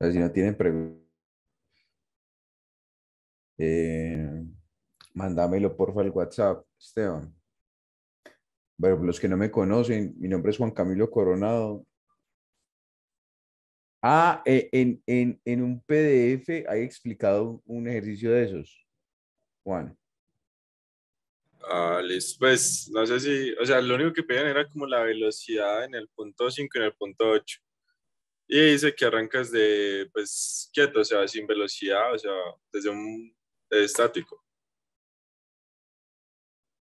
sea, si no tienen preguntas, mándamelo porfa al WhatsApp, Esteban. Bueno, los que no me conocen, mi nombre es Juan Camilo Coronado. En un PDF hay explicado un ejercicio de esos, Juan. Ah, listo. Pues no sé si, o sea, lo único que pedían era como la velocidad en el punto 5 y en el punto 8. Y dice que arrancas de, pues, quieto, o sea, sin velocidad, o sea, desde un estático.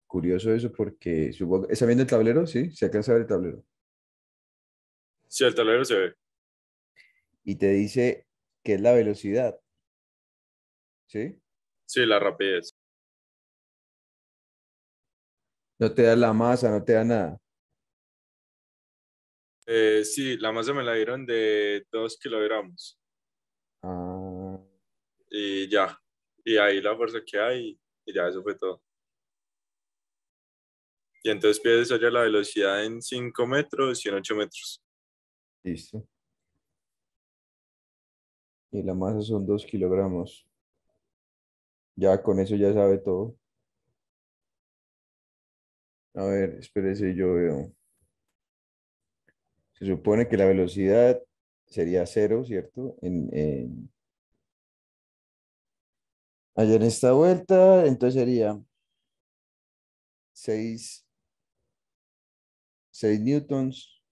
Curioso eso porque supongo, ¿está viendo el tablero? Sí, se alcanza a ver el tablero. Sí, el tablero se ve. Y te dice qué es la velocidad, ¿sí? Sí, la rapidez. No te da la masa, no te da nada. Sí, la masa me la dieron de 2 kilogramos. Ah, Y ya. Y ahí la fuerza que hay, y ya, eso fue todo. Y entonces pides allá la velocidad en 5 metros y en 8 metros. listo. Y la masa son 2 kilogramos. Ya con eso ya sabe todo. A ver, espérese, yo veo. Se supone que la velocidad sería cero, ¿cierto? Allá en esta vuelta, entonces sería 6 newtons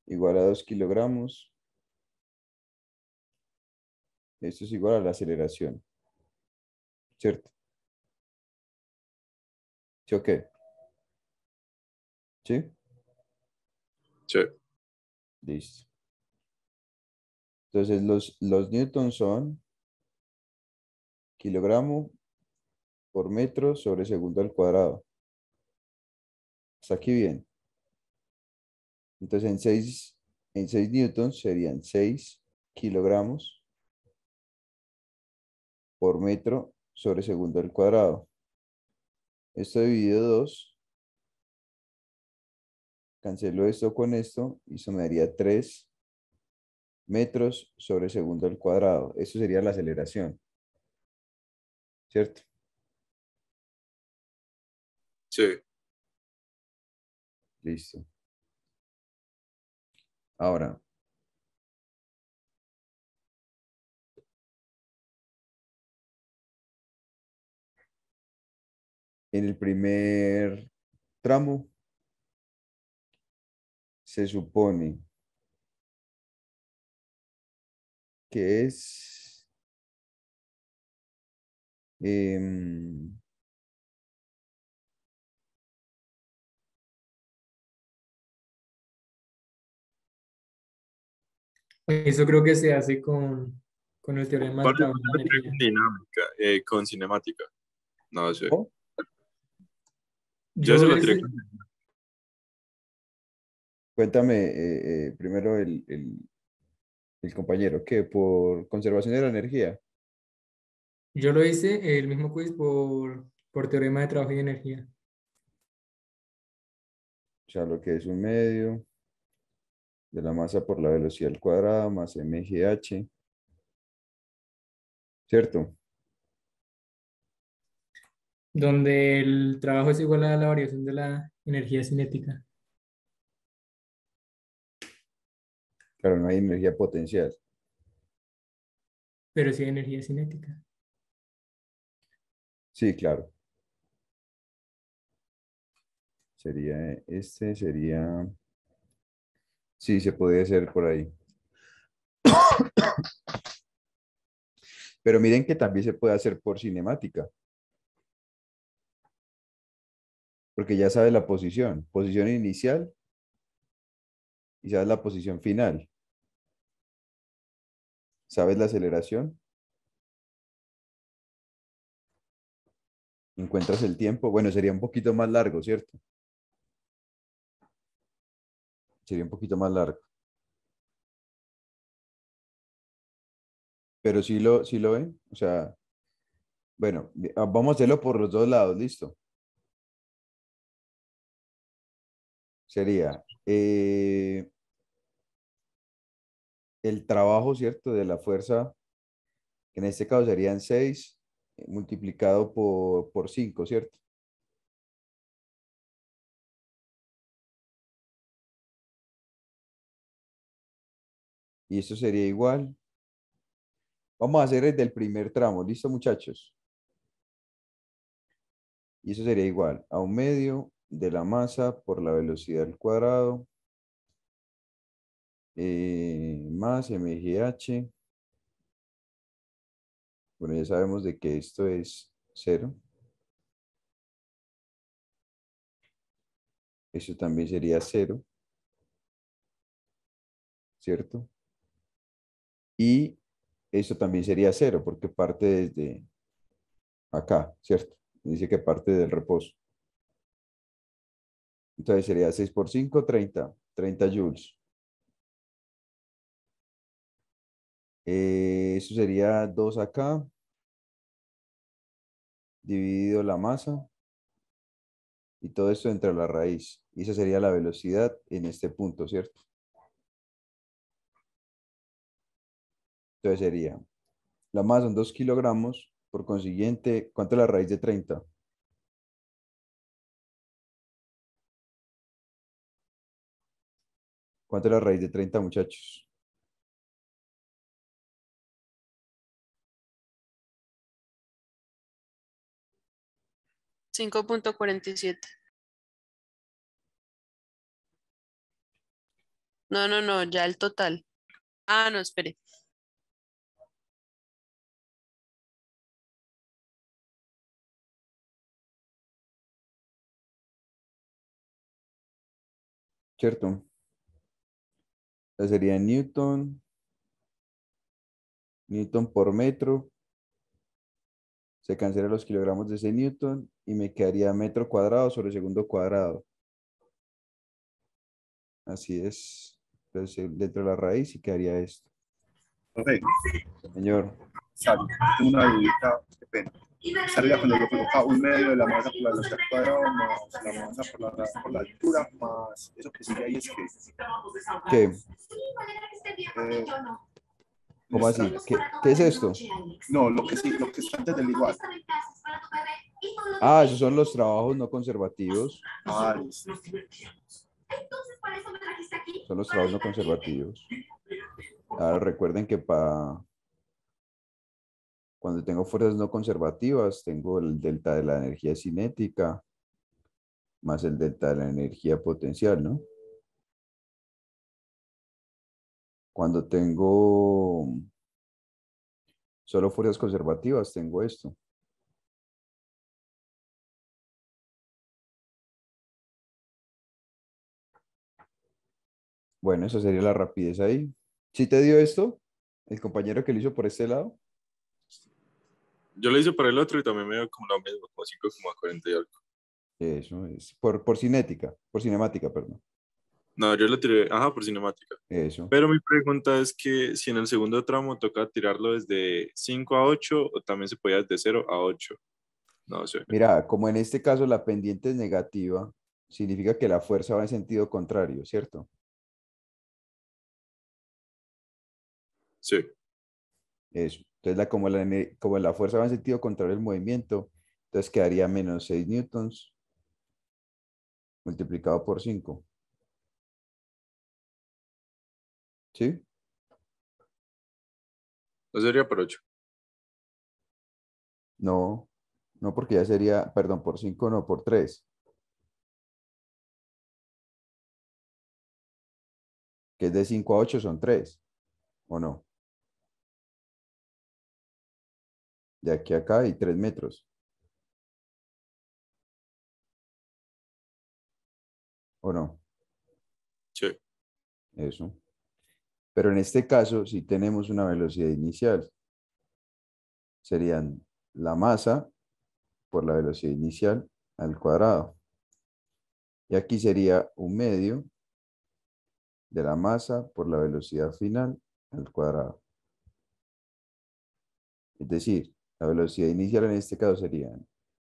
igual a 2 kilogramos. Esto es igual a la aceleración, ¿cierto? ¿Sí o qué? ¿Sí? Sí, Listo. Entonces los newtons son kilogramo por metro sobre segundo al cuadrado. Hasta aquí bien. Entonces en seis newtons serían 6 kilogramos por metro sobre segundo al cuadrado. Esto dividido 2, cancelo esto con esto y eso me daría 3 metros sobre segundo al cuadrado. Eso sería la aceleración, ¿cierto? sí. Listo. Ahora, en el primer tramo se supone que es em, Eso creo que se hace con el teorema de Pablo, trabajo yo de lo tiré energía. con dinámica, con cinemática. No sé. ¿cómo? Yo Yo se lo tiré ese, con... Cuéntame primero el compañero, que por conservación de la energía, yo lo hice el mismo quiz por teorema de trabajo y energía. o sea, lo que es un medio de la masa por la velocidad al cuadrado más mgh, ¿cierto? Donde el trabajo es igual a la variación de la energía cinética, Claro, no hay energía potencial. pero sí hay energía cinética. Sí, claro. Sería, sí, se podría hacer por ahí. Pero miren que también se puede hacer por cinemática, porque ya sabes la posición inicial y sabes la posición final. ¿Sabes la aceleración? ¿Encuentras el tiempo? Bueno, sería un poquito más largo, ¿cierto? Sería un poquito más largo. Pero sí lo ven. O sea, bueno, vamos a hacerlo por los dos lados, listo. Sería el trabajo, ¿cierto? De la fuerza, que en este caso serían 6 multiplicado por 5, ¿cierto? Y esto sería igual. Vamos a hacer el del primer tramo, ¿listo, muchachos? Y eso sería igual a 1/2 de la masa por la velocidad al cuadrado más mgh. Bueno, ya sabemos de que esto es 0. Eso también sería 0, ¿cierto? Y eso también sería 0 porque parte desde acá, ¿cierto? Dice que parte del reposo. Entonces sería 6 por 5, 30 joules. Eso sería 2 acá, dividido la masa, y todo esto entre la raíz. Y esa sería la velocidad en este punto, ¿cierto? Entonces sería, la masa son 2 kilogramos, por consiguiente, ¿cuánto es la raíz de 30? ¿Cuánto es la raíz de 30, muchachos? 5.47. No, no, no, ya el total. Ah, no, espere. ¿Cierto? Entonces sería Newton por metro. Se cancelan los kilogramos de ese Newton y me quedaría metro cuadrado sobre segundo cuadrado. Así es. Entonces, dentro de la raíz y quedaría esto. Profe, Señor, Sally, tengo una dudita, qué pena. Estaría cuando yo coloca 1/2 de la masa por la velocidad al cuadrado más la masa por la altura más eso que sigue ahí es que ¿qué? eh, ¿Cómo así? ¿Qué es esto? no, lo que sí, lo que está antes del igual. Ah, esos son los trabajos no conservativos. Ah, listo. Son los trabajos no conservativos. Ahora recuerden que cuando tengo fuerzas no conservativas, tengo el delta de la energía cinética más el delta de la energía potencial, ¿no? Cuando tengo solo fuerzas conservativas, tengo esto. Bueno, eso sería la rapidez ahí. ¿Sí te dio esto? ¿El compañero que lo hizo por este lado? Yo lo hice para el otro y también me dio como lo mismo, como 5,40 y algo. Eso es. Por cinética, por cinemática, perdón. No, yo lo tiré, ajá, por cinemática. Eso. Pero mi pregunta es que si en el segundo tramo toca tirarlo desde 5 a 8 o también se podía desde 0 a 8. No sé. Mira, como en este caso la pendiente es negativa, significa que la fuerza va en sentido contrario, ¿cierto? Sí. Eso. Entonces, como la fuerza va en sentido contrario al movimiento, entonces quedaría menos 6 newtons multiplicado por 5. ¿Sí? No sería por 8. No, no porque ya sería, perdón, por 5 no, por 3, que es de 5 a 8 son 3, ¿o no? De aquí a acá hay 3 metros, ¿o no? Sí. Eso. Pero en este caso, si tenemos una velocidad inicial, serían la masa por la velocidad inicial al cuadrado. Y aquí sería 1/2 de la masa por la velocidad final al cuadrado. Es decir, la velocidad inicial en este caso sería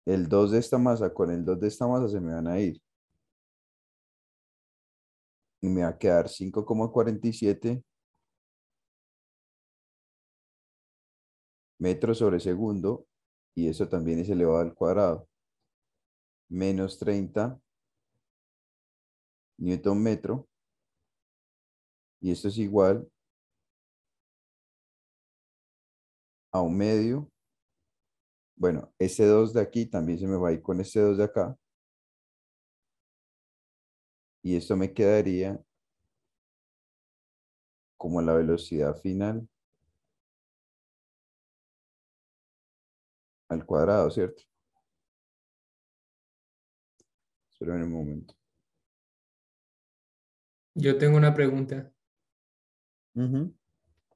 el 2 de esta masa con el 2 de esta masa se me van a ir. Y me va a quedar 5,47 metros sobre segundo, y eso también es elevado al cuadrado, menos 30 newton metro, y esto es igual a un medio. Bueno, este 2 de aquí también se me va a ir con este 2 de acá, y esto me quedaría como la velocidad final al cuadrado, ¿cierto? Esperen un momento. Yo tengo una pregunta. Ujú.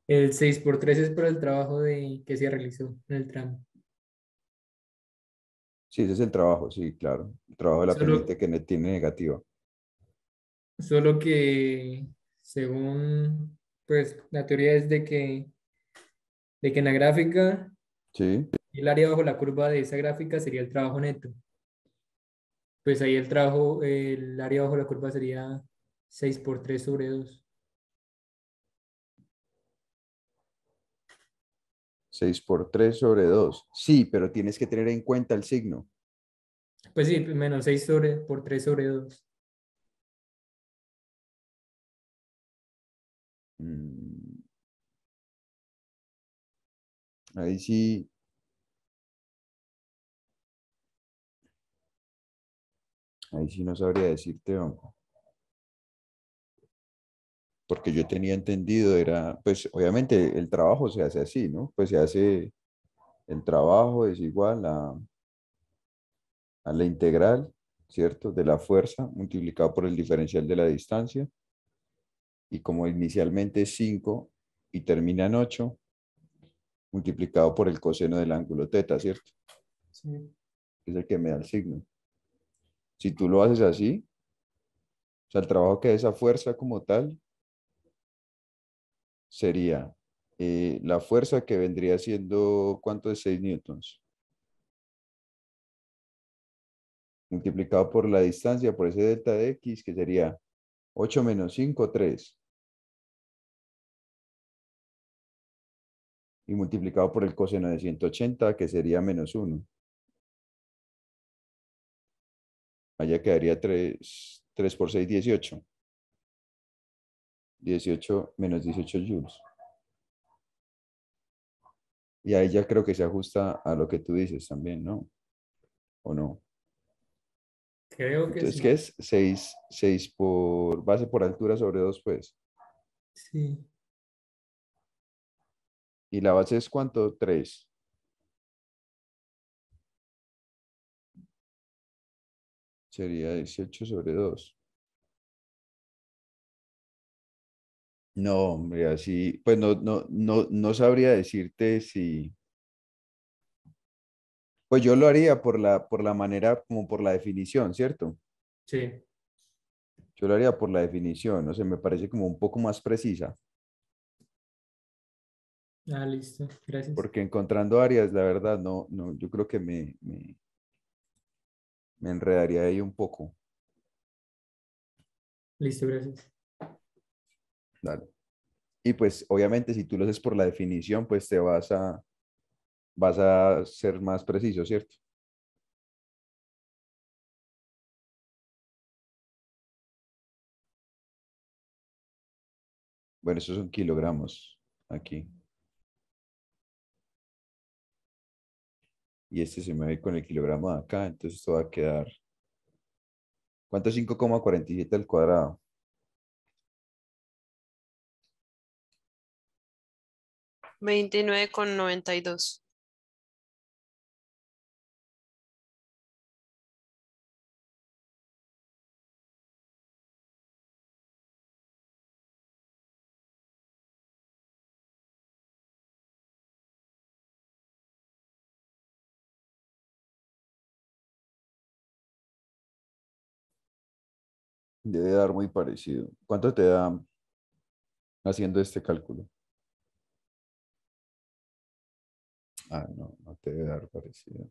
El 6 por 3 es por el trabajo que se realizó en el tramo. Sí, ese es el trabajo, sí, claro. El trabajo de la pendiente Solo, que tiene negativa. solo que según pues la teoría es de que en la gráfica Sí, el área bajo la curva de esa gráfica sería el trabajo neto. Pues ahí el área bajo la curva sería 6 por 3 sobre 2. 6 por 3 sobre 2. Sí, pero tienes que tener en cuenta el signo. Pues sí, menos 6 por 3 sobre 2. Mm, Ahí sí, ahí sí no sabría decirte, hombre. Porque yo tenía entendido, era, pues obviamente el trabajo se hace así, ¿no? Pues se hace, el trabajo es igual a la integral, ¿cierto? De la fuerza multiplicado por el diferencial de la distancia. Y como inicialmente es 5 y termina en 8, multiplicado por el coseno del ángulo teta, ¿cierto? Sí. Es el que me da el signo. Si tú lo haces así, o sea, el trabajo que da esa fuerza como tal sería la fuerza que vendría siendo, ¿cuánto es 6 newtons? Multiplicado por la distancia, por ese delta de x, que sería 8 menos 5, 3. Y multiplicado por el coseno de 180, que sería menos 1. Allá quedaría 3 por 6, 18. 18 menos 18 joules. Y ahí ya creo que se ajusta a lo que tú dices también, ¿no? ¿O no? Creo que Entonces, ¿qué sí. es? 6 por base por altura sobre 2, pues. Sí. ¿Y la base es cuánto? 3. Sería 18 sobre 2. No, hombre, así, pues no sabría decirte si, pues yo lo haría por la manera, como por la definición, ¿cierto? Sí. Yo lo haría por la definición, no sé, me parece como un poco más precisa, Ah, listo. Gracias. porque encontrando áreas, la verdad, no, yo creo que me enredaría ahí un poco. Listo, gracias. Dale. Y pues, obviamente, si tú lo haces por la definición, pues vas a ser más preciso, ¿cierto? Bueno, esos son kilogramos aquí. Y este se me va a ir con el kilogramo de acá, entonces esto va a quedar. ¿Cuánto es 5,47 al cuadrado? 29,92. Debe dar muy parecido. ¿Cuánto te da haciendo este cálculo? Ah, no te debe dar parecido.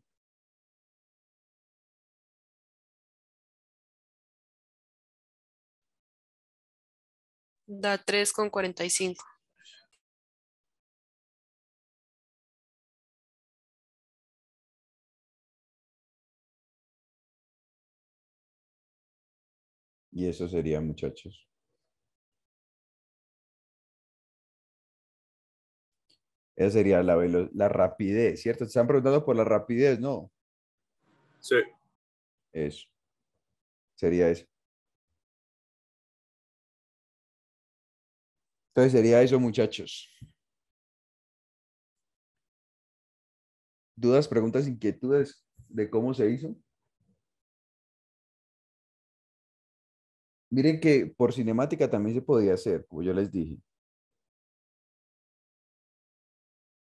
Da 3,45. Y eso sería, muchachos. Esa sería la rapidez, ¿cierto? Te están preguntando por la rapidez, ¿no? Sí. Eso. Sería eso. Entonces sería eso, muchachos. ¿Dudas, preguntas, inquietudes de cómo se hizo? Miren que por cinemática también se podía hacer, como yo les dije.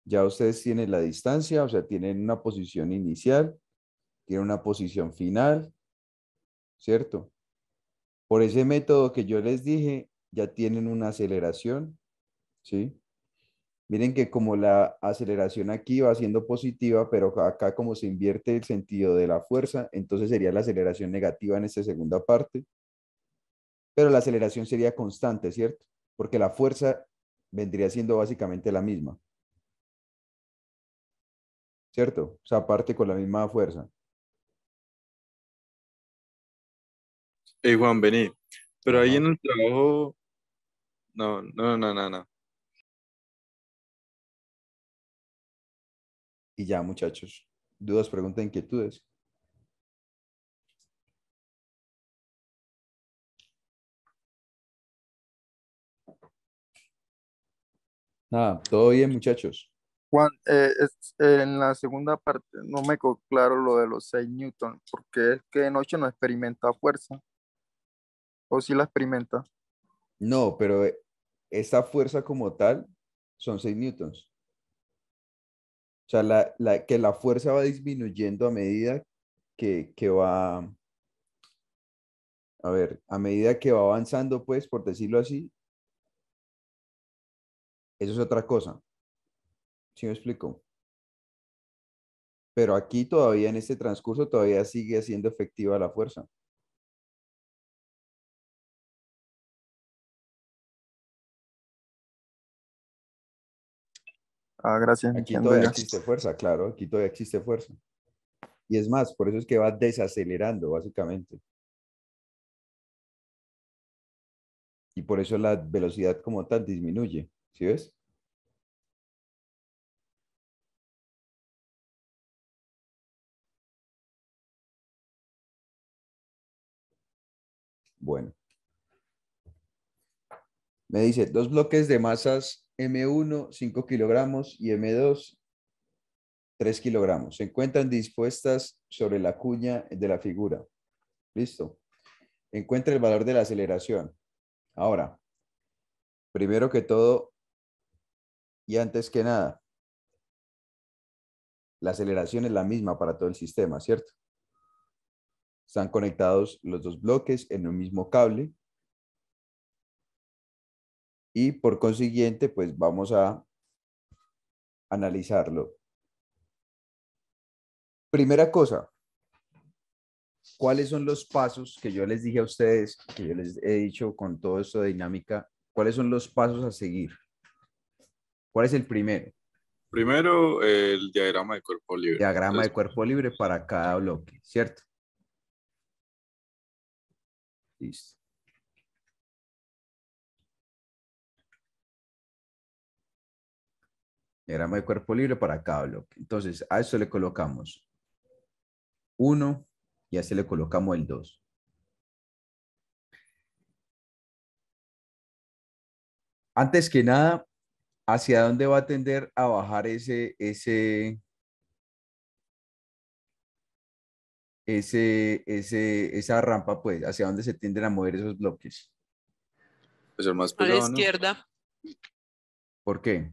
Ya ustedes tienen la distancia, o sea, tienen una posición inicial, tienen una posición final, ¿cierto? Por ese método que yo les dije, ya tienen una aceleración, ¿sí? Miren que como la aceleración aquí va siendo positiva, pero acá como se invierte el sentido de la fuerza, entonces sería la aceleración negativa en esta segunda parte, pero la aceleración sería constante, ¿cierto? Porque la fuerza vendría siendo básicamente la misma, ¿cierto? O sea, parte con la misma fuerza. Hey, Juan, vení. Pero ahí Ajá. en el trabajo, no, no, no, no, no. Y ya, muchachos. Dudas, preguntas, inquietudes. Nada, todo bien, muchachos. Juan, en la segunda parte no me quedó claro lo de los 6 newton, porque es que de noche no experimenta fuerza, o si la experimenta. No, pero esta fuerza como tal son 6 newtons. O sea, que la fuerza va disminuyendo a medida que va, a ver, a medida que va avanzando, pues, por decirlo así, eso es otra cosa. ¿Sí me explico? Pero aquí todavía en este transcurso todavía sigue siendo efectiva la fuerza. Ah, gracias, Aquí entiendo todavía ya. existe fuerza, claro, aquí todavía existe fuerza. Y es más, por eso es que va desacelerando, básicamente. Y por eso la velocidad como tal disminuye. ¿Sí ves? Bueno, me dice, dos bloques de masas M1, 5 kilogramos, y M2, 3 kilogramos. Se encuentran dispuestas sobre la cuña de la figura. Listo. Encuentra el valor de la aceleración. Ahora, primero que todo y antes que nada, la aceleración es la misma para todo el sistema, ¿cierto? Están conectados los dos bloques en un mismo cable y por consiguiente, pues vamos a analizarlo. Primera cosa, ¿cuáles son los pasos que yo les dije a ustedes, que yo les he dicho con todo esto de dinámica? ¿Cuáles son los pasos a seguir? ¿Cuál es el primero? Primero, el diagrama de cuerpo libre. Diagrama de Entonces, cuerpo libre para cada bloque, ¿cierto? Listo. Diagrama de cuerpo libre para cada bloque. Entonces, a esto le colocamos 1 y a este le colocamos el 2. Antes que nada, ¿hacia dónde va a tender a bajar esa rampa? Pues, ¿hacia dónde se tienden a mover esos bloques? pues el más A la pesado, ¿no? izquierda, ¿Por qué?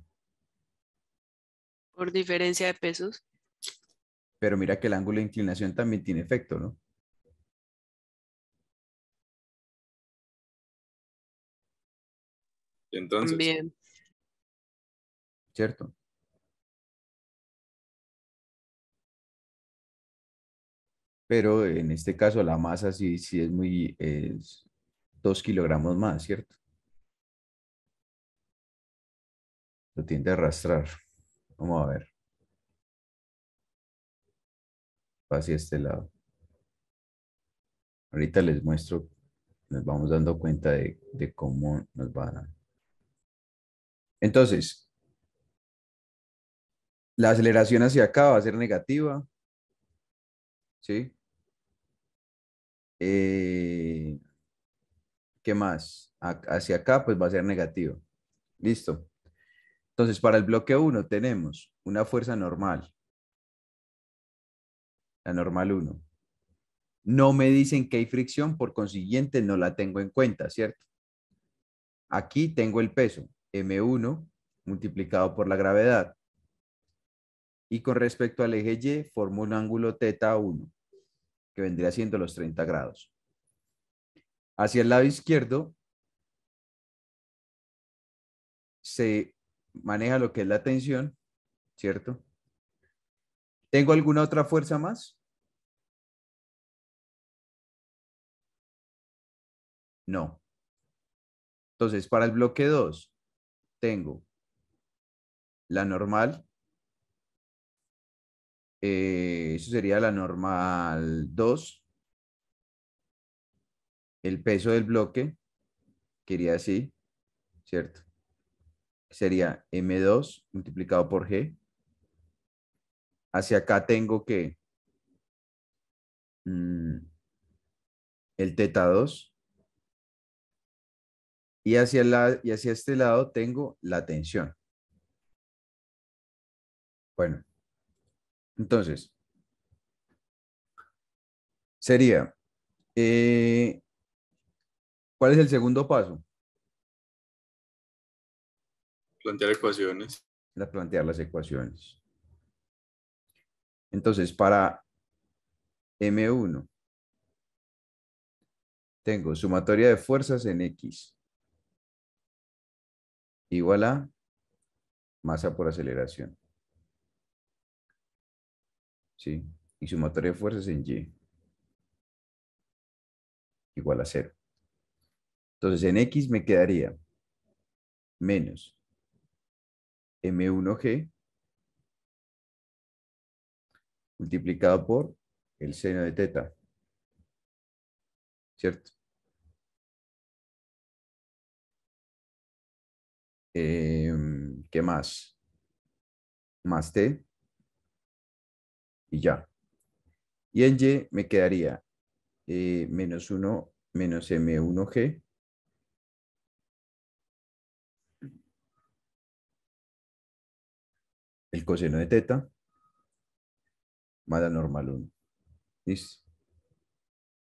por diferencia de pesos. Pero mira que el ángulo de inclinación también tiene efecto, ¿no? Y entonces, También. ¿Cierto? Pero en este caso la masa sí es 2 kilogramos más, ¿cierto? Lo tiende a arrastrar. Vamos a ver. Hacia este lado. Ahorita les muestro nos vamos dando cuenta de cómo nos va a dar. Entonces, la aceleración hacia acá va a ser negativa, ¿sí? ¿Qué más? Hacia acá, pues va a ser negativa. Listo. Entonces, para el bloque 1 tenemos una fuerza normal, la normal 1. No me dicen que hay fricción, por consiguiente no la tengo en cuenta, ¿cierto? Aquí tengo el peso, M1 multiplicado por la gravedad. Y con respecto al eje Y, formo un ángulo θ1, que vendría siendo los 30 grados. Hacia el lado izquierdo se maneja lo que es la tensión, ¿cierto? ¿Tengo alguna otra fuerza más? No. Entonces, para el bloque 2, tengo la normal. Eso sería la normal 2. El peso del bloque, quería así, ¿cierto? Sería M2 multiplicado por G. Hacia acá tengo que el θ2. Y hacia este lado tengo la tensión. Bueno, entonces, sería, ¿cuál es el segundo paso? Plantear ecuaciones. Plantear las ecuaciones. Entonces, para M1, tengo sumatoria de fuerzas en X igual a masa por aceleración. ¿Sí? Y sumatoria de fuerzas en Y igual a 0. Entonces, en X me quedaría menos M1G multiplicado por el seno de θ. ¿Cierto? ¿Qué más? Más T y ya. Y en Y me quedaría menos 1 menos M1G el coseno de θ más la normal 1. ¿Listo?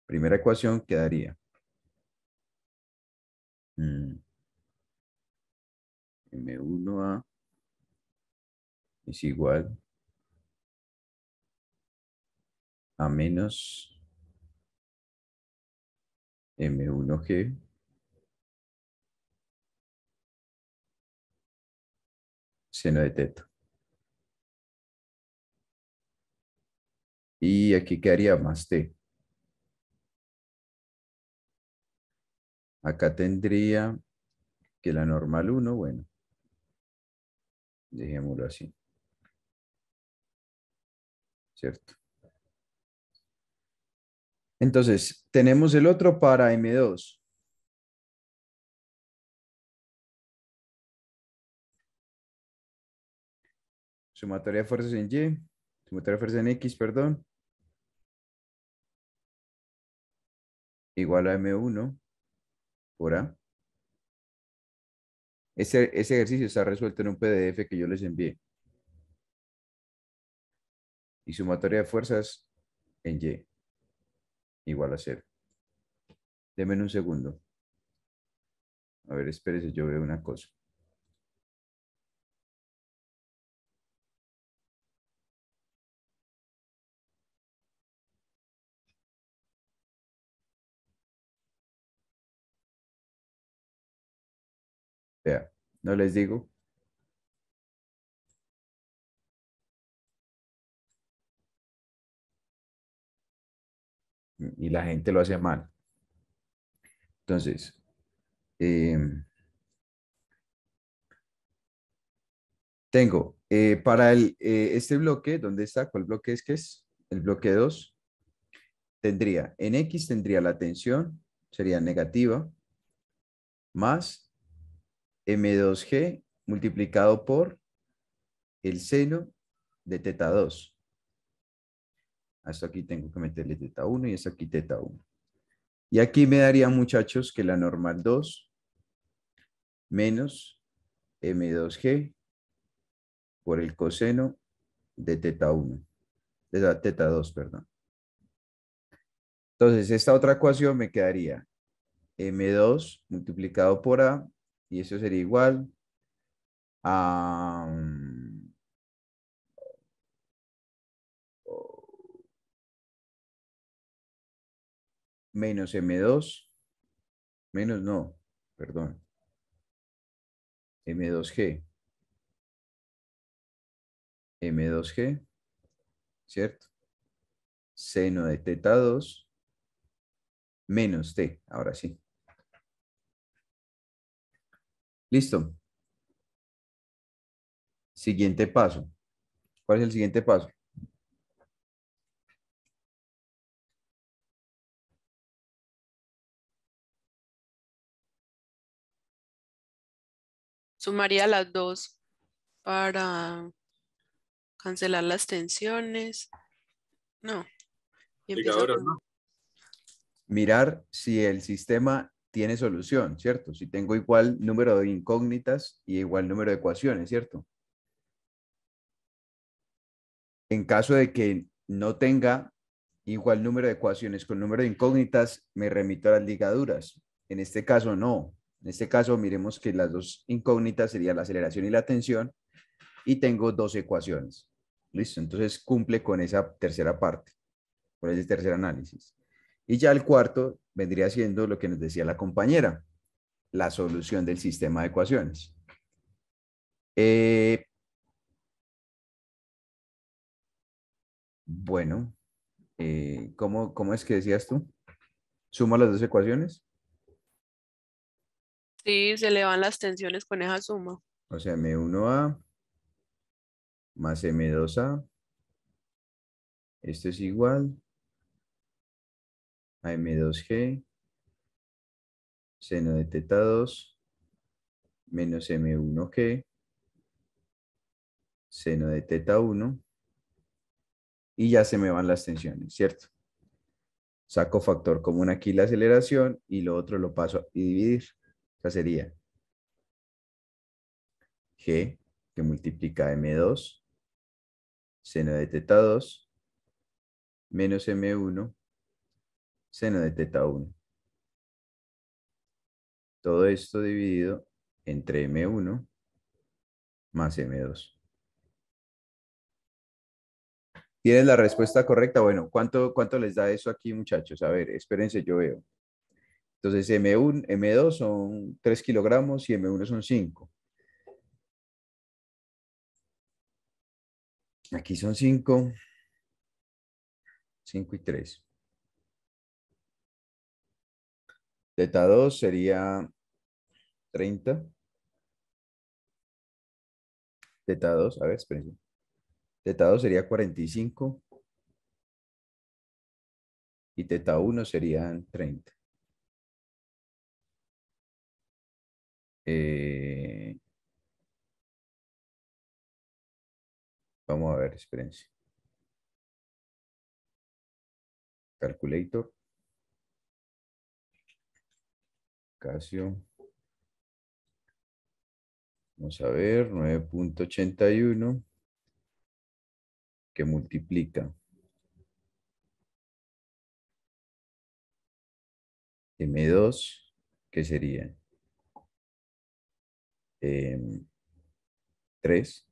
Primera ecuación quedaría M1A es igual a menos M1G seno de θ. Y aquí quedaría más T. Acá tendría que la normal 1, bueno, dejémoslo así. ¿Cierto? Entonces, tenemos el otro para M2. Sumatoria de fuerzas en Y, sumatoria de fuerzas en X, perdón, igual a M1 por A. Ese ejercicio está resuelto en un PDF que yo les envié. Y sumatoria de fuerzas en Y igual a 0. Denme un segundo. A ver, espérese, yo veo una cosa. Vea, no les digo. Y la gente lo hace mal. Entonces, tengo para este bloque, ¿dónde está? ¿Cuál bloque es que es? El bloque 2. Tendría, en X tendría la tensión sería negativa más M2G multiplicado por el seno de teta 2. Hasta aquí tengo que meterle teta 1 y esto aquí teta 1. Y aquí me daría, muchachos, que la normal 2 menos M2G por el coseno de teta 1. De la teta 2, perdón. Entonces, esta otra ecuación me quedaría M2 multiplicado por A, y eso sería igual a menos M2, menos no, perdón, M2G, M2G, ¿cierto? Seno de teta 2 menos T, ahora sí. Listo. Siguiente paso. ¿Cuál es el siguiente paso? Sumaría las dos para cancelar las tensiones. No. Y empiezo a Ligaduras, ¿no? Mirar si el sistema tiene solución, ¿cierto? Si tengo igual número de incógnitas y igual número de ecuaciones, ¿cierto? En caso de que no tenga igual número de ecuaciones con número de incógnitas, me remito a las ligaduras. En este caso, no. En este caso, miremos que las dos incógnitas serían la aceleración y la tensión, y tengo dos ecuaciones. Listo, entonces cumple con esa tercera parte, con ese tercer análisis. Y ya el cuarto vendría siendo lo que nos decía la compañera, la solución del sistema de ecuaciones. Bueno, ¿cómo es que decías tú? ¿Suma las dos ecuaciones? Sí, se le van las tensiones con esa suma. O sea, M1A más M2A. Esto es igual a M2G seno de teta 2 menos M1G seno de teta 1. Y ya se me van las tensiones, ¿cierto? Saco factor común aquí la aceleración y lo otro lo paso a dividir. O sea, sería G, que multiplica M2, seno de teta 2, menos M1, seno de teta 1. Todo esto dividido entre M1 más M2. ¿Tienes la respuesta correcta? Bueno, ¿cuánto les da eso aquí, muchachos? A ver, espérense, yo veo. Entonces, M1, M2 son 3 kilogramos y M1 son 5. Aquí son 5, 5 y 3. Teta 2 sería 30. Teta 2, a ver, espérense. Teta 2 sería 45. Y teta 1 serían 30. Vamos a ver, espérense. Calculator. Casio. Vamos a ver, 9.81 que multiplica M2, que sería 3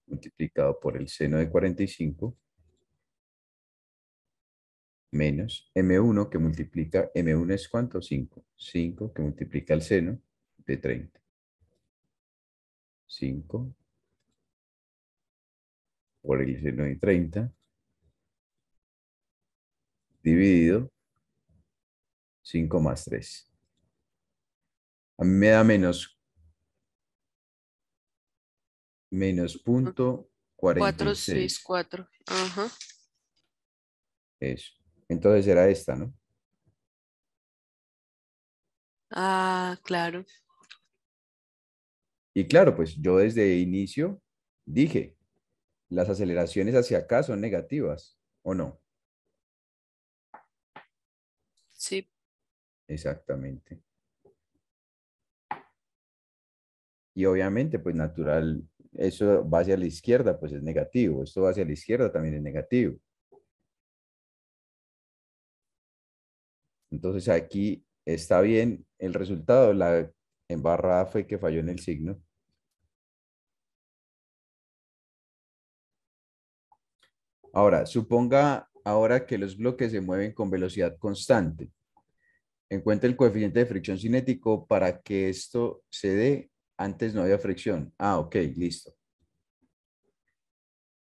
multiplicado por el seno de 45 menos M1 que multiplica, M1 es ¿cuánto? 5. 5 que multiplica el seno de 30. 5 por el seno de 30 dividido 5 más 3. A mí me da menos punto 46. 464. Ajá. Eso. Entonces era esta, ¿no? Ah, claro. Y claro, pues yo desde inicio dije, las aceleraciones hacia acá son negativas, ¿o no? Sí. Exactamente. Y obviamente, pues natural, eso va hacia la izquierda, pues es negativo. Esto va hacia la izquierda, también es negativo. Entonces aquí está bien el resultado. La embarrada fue que falló en el signo. Ahora, suponga ahora que los bloques se mueven con velocidad constante. Encuentre el coeficiente de fricción cinético para que esto se dé. Antes no había fricción. Ah, ok, listo.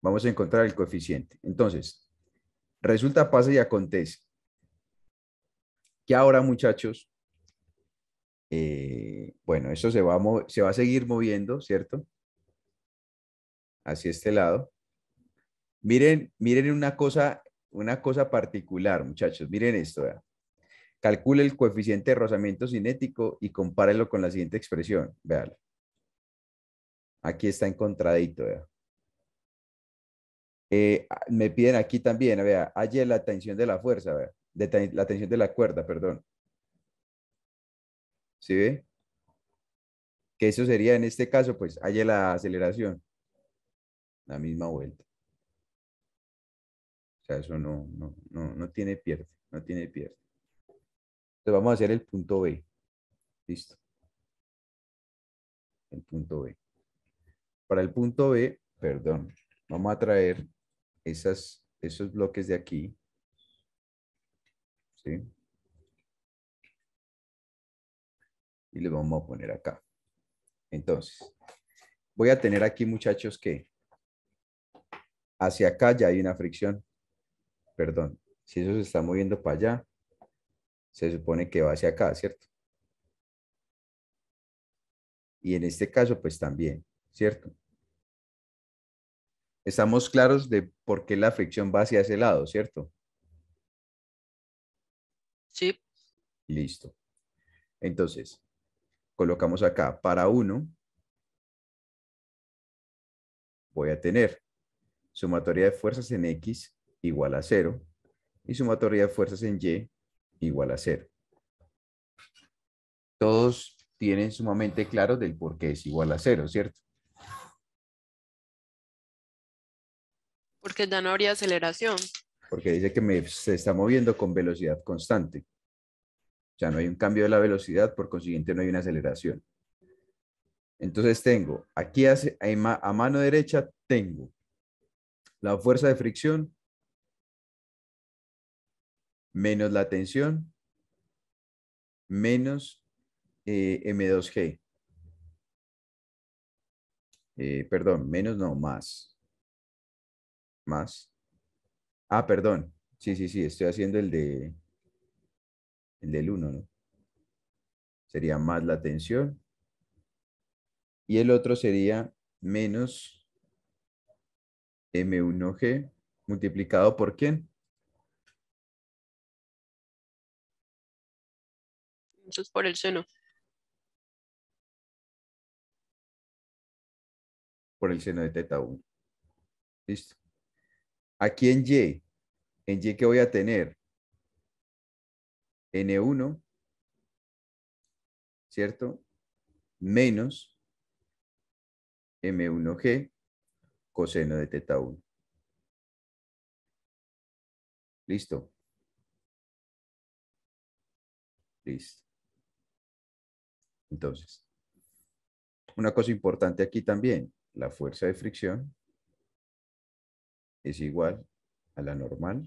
Vamos a encontrar el coeficiente. Entonces, resulta, pasa y acontece que ahora, muchachos, bueno, eso se va a seguir moviendo, ¿cierto? Hacia este lado. Miren una cosa particular, muchachos. Miren esto, ¿verdad? Calcule el coeficiente de rozamiento cinético y compárelo con la siguiente expresión. Véalo. Aquí está encontradito, ¿verdad? Me piden aquí también, vea, halle la tensión de la fuerza, vea, la tensión de la cuerda, perdón. ¿Sí ve? Que eso sería en este caso, pues, halle la aceleración. La misma vuelta. O sea, eso no tiene pierde, no tiene pierde. Entonces vamos a hacer el punto B. Listo. El punto B. Para el punto B, perdón, vamos a traer esos bloques de aquí. ¿Sí? Y los vamos a poner acá. Entonces, voy a tener aquí, muchachos, que hacia acá ya hay una fricción. Perdón, si eso se está moviendo para allá, se supone que va hacia acá, ¿cierto? Y en este caso, pues también, ¿cierto? Estamos claros de por qué la fricción va hacia ese lado, ¿cierto? Sí. Listo. Entonces, colocamos acá para 1, voy a tener sumatoria de fuerzas en X igual a 0 y sumatoria de fuerzas en Y igual a 0. Todos tienen sumamente claro del por qué es igual a 0, ¿cierto? Porque ya no habría aceleración. Porque dice que se está moviendo con velocidad constante. O sea, no hay un cambio de la velocidad, por consiguiente no hay una aceleración. Entonces tengo, aquí a mano derecha tengo la fuerza de fricción menos la tensión menos M2G. Perdón, menos no, más. Más. Ah, perdón. Sí, estoy haciendo el del 1, ¿no? Sería más la tensión. Y el otro sería menos M1G multiplicado por ¿quién? Eso es por el seno. Por el seno de teta 1. Listo. Aquí en Y ¿qué voy a tener? N1, ¿cierto? Menos M1G coseno de teta 1. Listo. Listo. Entonces, una cosa importante aquí también, la fuerza de fricción es igual a la normal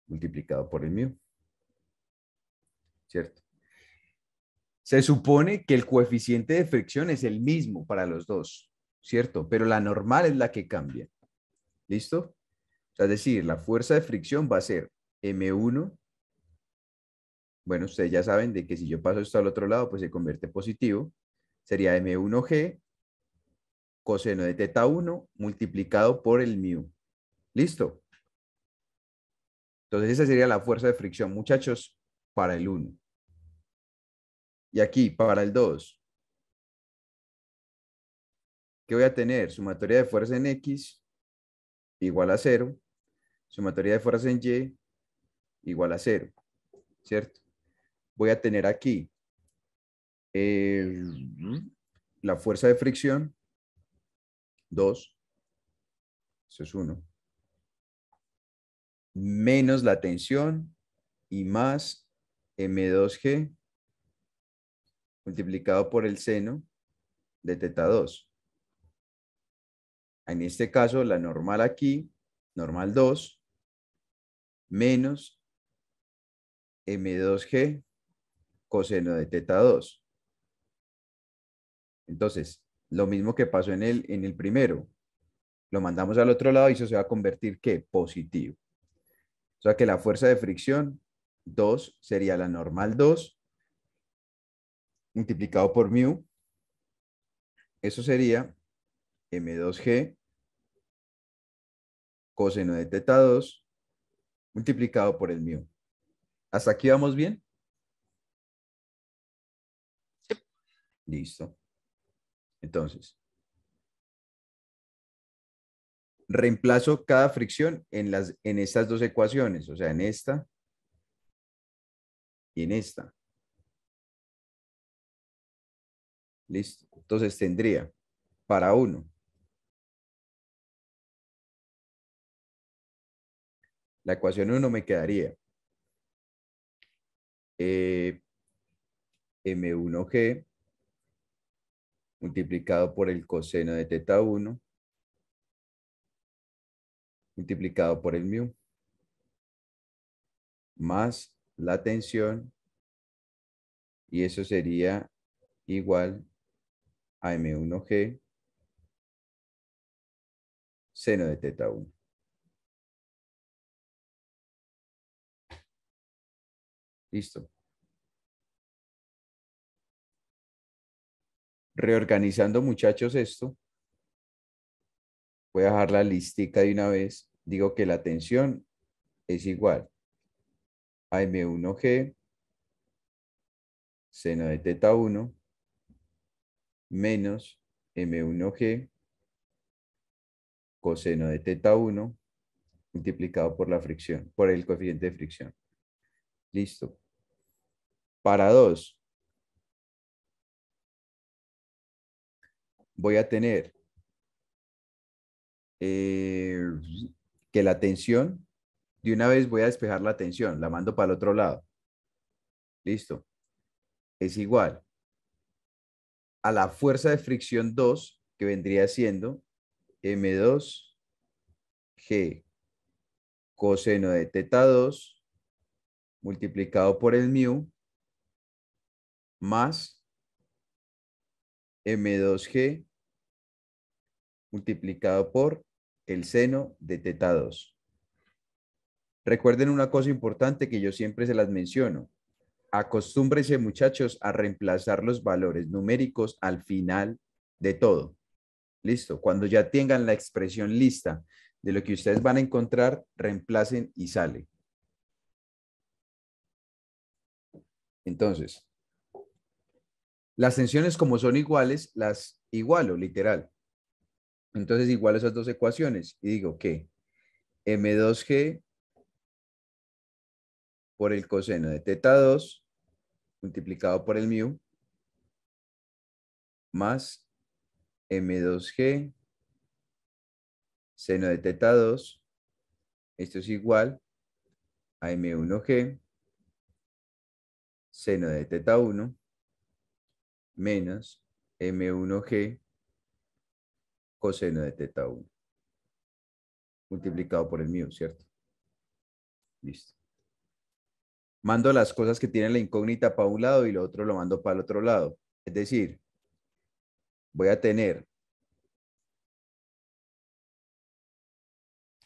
multiplicado por el μ. ¿Cierto? Se supone que el coeficiente de fricción es el mismo para los dos, ¿cierto? Pero la normal es la que cambia. ¿Listo? O sea, es decir, la fuerza de fricción va a ser M1. Bueno, ustedes ya saben de que si yo paso esto al otro lado, pues se convierte en positivo. Sería M1G coseno de teta 1 multiplicado por el μ. ¿Listo? Entonces esa sería la fuerza de fricción, muchachos, para el 1. Y aquí, para el 2, ¿qué voy a tener? Sumatoria de fuerza en X igual a 0. Sumatoria de fuerza en Y igual a 0. ¿Cierto? Voy a tener aquí la fuerza de fricción, 2. Eso es 1. Menos la tensión y más M2G multiplicado por el seno de teta 2. En este caso, la normal aquí, normal 2, menos M2G coseno de teta 2. Entonces, lo mismo que pasó en el primero, lo mandamos al otro lado y eso se va a convertir, ¿qué? Positivo. O sea que la fuerza de fricción 2 sería la normal 2 multiplicado por mu. Eso sería M2G coseno de teta 2 multiplicado por el mu. ¿Hasta aquí vamos bien? Listo. Entonces, reemplazo cada fricción en estas dos ecuaciones, o sea, en esta y en esta. Listo. Entonces tendría para 1 la ecuación 1 me quedaría M1G multiplicado por el coseno de teta 1 multiplicado por el mu más la tensión y eso sería igual a M1G seno de teta 1. Listo. Reorganizando, muchachos, esto. Voy a dejar la listica de una vez. Digo que la tensión es igual a M1G seno de teta 1 menos M1G coseno de teta 1 multiplicado por la fricción, por el coeficiente de fricción. Listo. Para 2, voy a tener que la tensión, de una vez voy a despejar la tensión, la mando para el otro lado. Listo. Es igual a la fuerza de fricción 2, que vendría siendo M2G coseno de teta 2 multiplicado por el mu más M2G multiplicado por el seno de teta 2. Recuerden una cosa importante que yo siempre se las menciono. Acostúmbrense, muchachos, a reemplazar los valores numéricos al final de todo. Listo. Cuando ya tengan la expresión lista de lo que ustedes van a encontrar, reemplacen y sale. Entonces, las tensiones como son iguales, las igualo, literal. Entonces, igualo esas dos ecuaciones y digo que M2G por el coseno de teta 2 multiplicado por el mu más M2G seno de teta 2, esto es igual a M1G seno de teta 1 menos M1G coseno de teta 1 multiplicado por el mu, ¿cierto? Listo. Mando las cosas que tienen la incógnita para un lado y lo otro lo mando para el otro lado. Es decir, voy a tener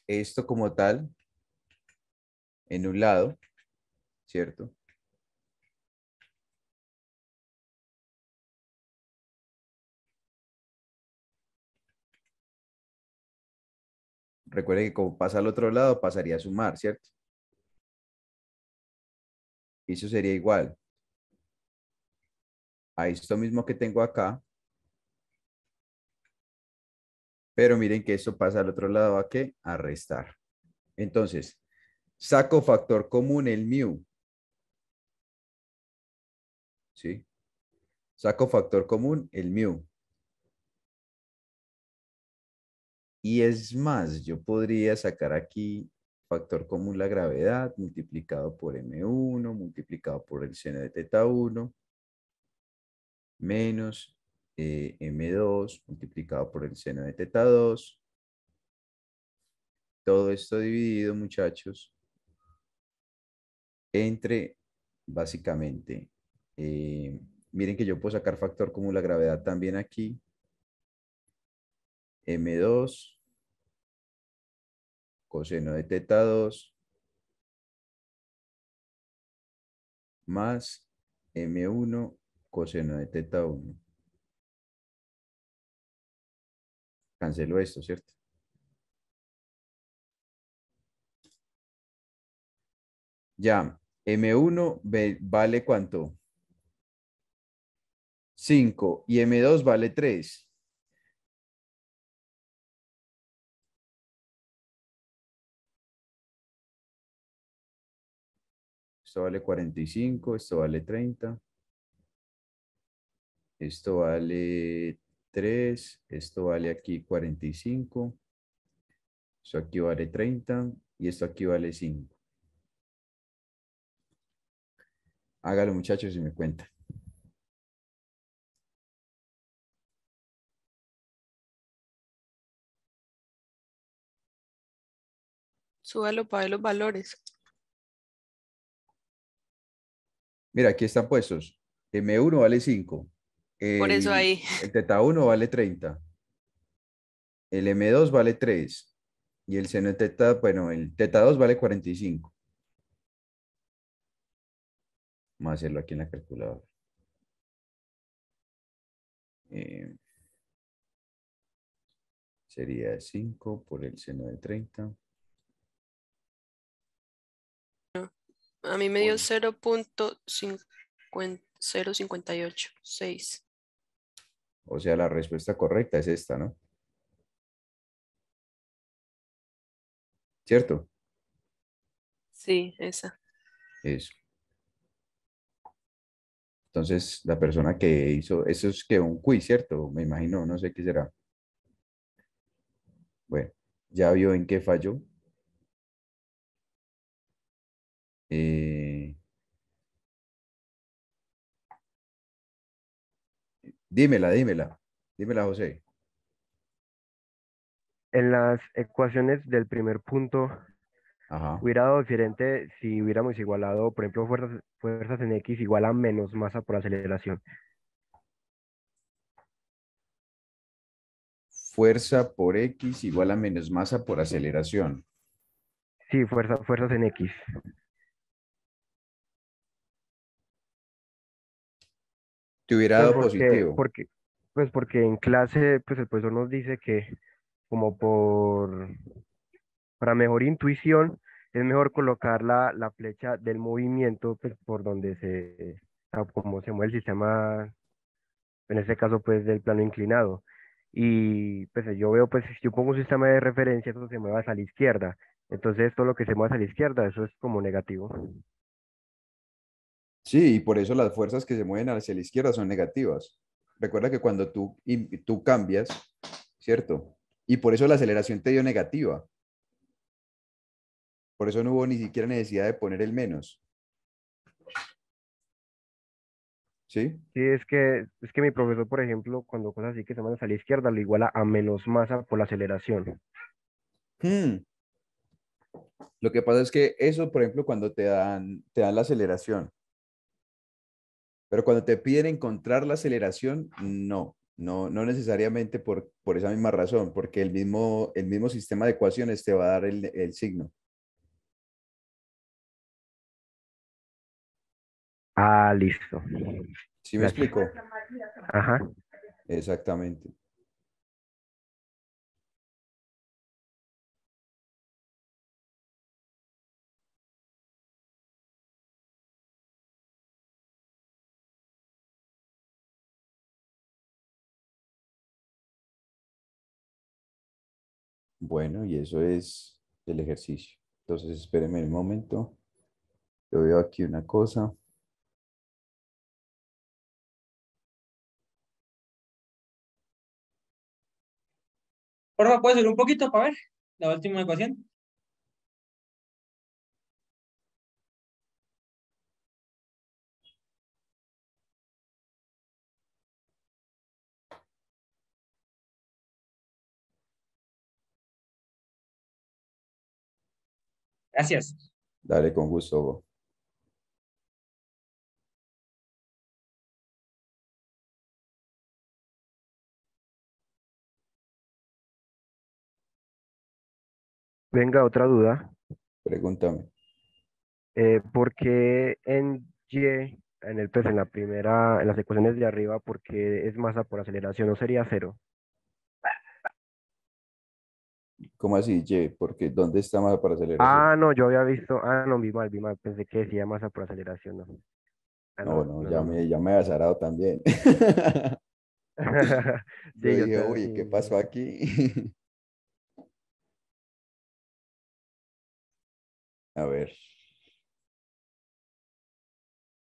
esto como tal en un lado, ¿cierto? Recuerden que como pasa al otro lado, pasaría a sumar, ¿cierto? Y eso sería igual a esto mismo que tengo acá, pero miren que esto pasa al otro lado, ¿a qué? A restar. Entonces, saco factor común el mu, ¿sí? Saco factor común el mu. Y es más, yo podría sacar aquí factor común la gravedad multiplicado por M1, multiplicado por el seno de teta 1, menos M2 multiplicado por el seno de teta 2. Todo esto dividido, muchachos, entre, básicamente, miren que yo puedo sacar factor común la gravedad también aquí. M2 coseno de teta 2 más M1 coseno de teta 1. Cancelo esto, ¿cierto? Ya, M1 vale ¿cuánto? 5 y M2 vale 3. Esto vale 45, esto vale 30. Esto vale 3, esto vale aquí 45. Esto aquí vale 30 y esto aquí vale 5. Hágalo, muchachos, y me cuenta. Súbalo para ver los valores. Mira, aquí están puestos. M1 vale 5. Por eso El, ahí. el teta 1 vale 30. El M2 vale 3. Y el seno de teta, bueno, el teta 2 vale 45. Vamos a hacerlo aquí en la calculadora. Eh, Sería 5 por el seno de 30. A mí me dio Por- 0.058.6. O sea, la respuesta correcta es esta, ¿no? ¿Cierto? Sí, esa. Eso. Entonces, la persona que hizo, eso es que un quiz, ¿cierto? Me imagino, no sé qué será. Bueno, ya vio en qué falló. Eh, dímela. Dímela, José. En las ecuaciones del primer punto Ajá. hubiera dado diferente si hubiéramos igualado, por ejemplo, fuerzas en X igual a menos masa por aceleración. Fuerza por X igual a menos masa por aceleración. Sí, fuerzas en X. Te hubiera Pues dado porque, positivo. porque, pues porque en clase, pues el profesor nos dice que como para mejor intuición, es mejor colocar la flecha del movimiento, pues por donde como se mueve el sistema, en este caso, pues del plano inclinado. Y pues yo veo, pues si yo pongo un sistema de referencia, eso se mueve hacia la izquierda. Entonces, todo lo que se mueve hacia la izquierda, eso es como negativo. Sí, y por eso las fuerzas que se mueven hacia la izquierda son negativas. Recuerda que cuando tú cambias, ¿cierto? Y por eso la aceleración te dio negativa. Por eso no hubo ni siquiera necesidad de poner el menos. ¿Sí? Sí, es que mi profesor, por ejemplo, cuando cosas así que se mueven hacia la izquierda, lo iguala a menos masa por la aceleración. Hmm. Lo que pasa es que eso, por ejemplo, cuando te dan la aceleración, pero cuando te piden encontrar la aceleración, no necesariamente por esa misma razón, porque el mismo sistema de ecuaciones te va a dar el signo. Ah, listo. ¿Sí me Gracias. explico? Ajá. Exactamente. Bueno, y eso es el ejercicio. Entonces, espérenme un momento. Yo veo aquí una cosa. Porfa, ¿puedes subir un poquito para ver la última ecuación? Gracias. Dale, con gusto. Venga, otra duda. Pregúntame. ¿Por qué en Y, en el pues, en la primera, en las ecuaciones de arriba, porque es masa por aceleración, no sería cero? ¿Cómo así, Ye? Porque ¿dónde está más para aceleración? Ah, no, yo había visto, no, vi mal, pensé que decía masa por aceleración, no. Ah, No, no, no, no, ya no, no. me, ya me he azarado también. Yo Sí, yo dije, uy, ¿qué pasó también. aquí? A ver,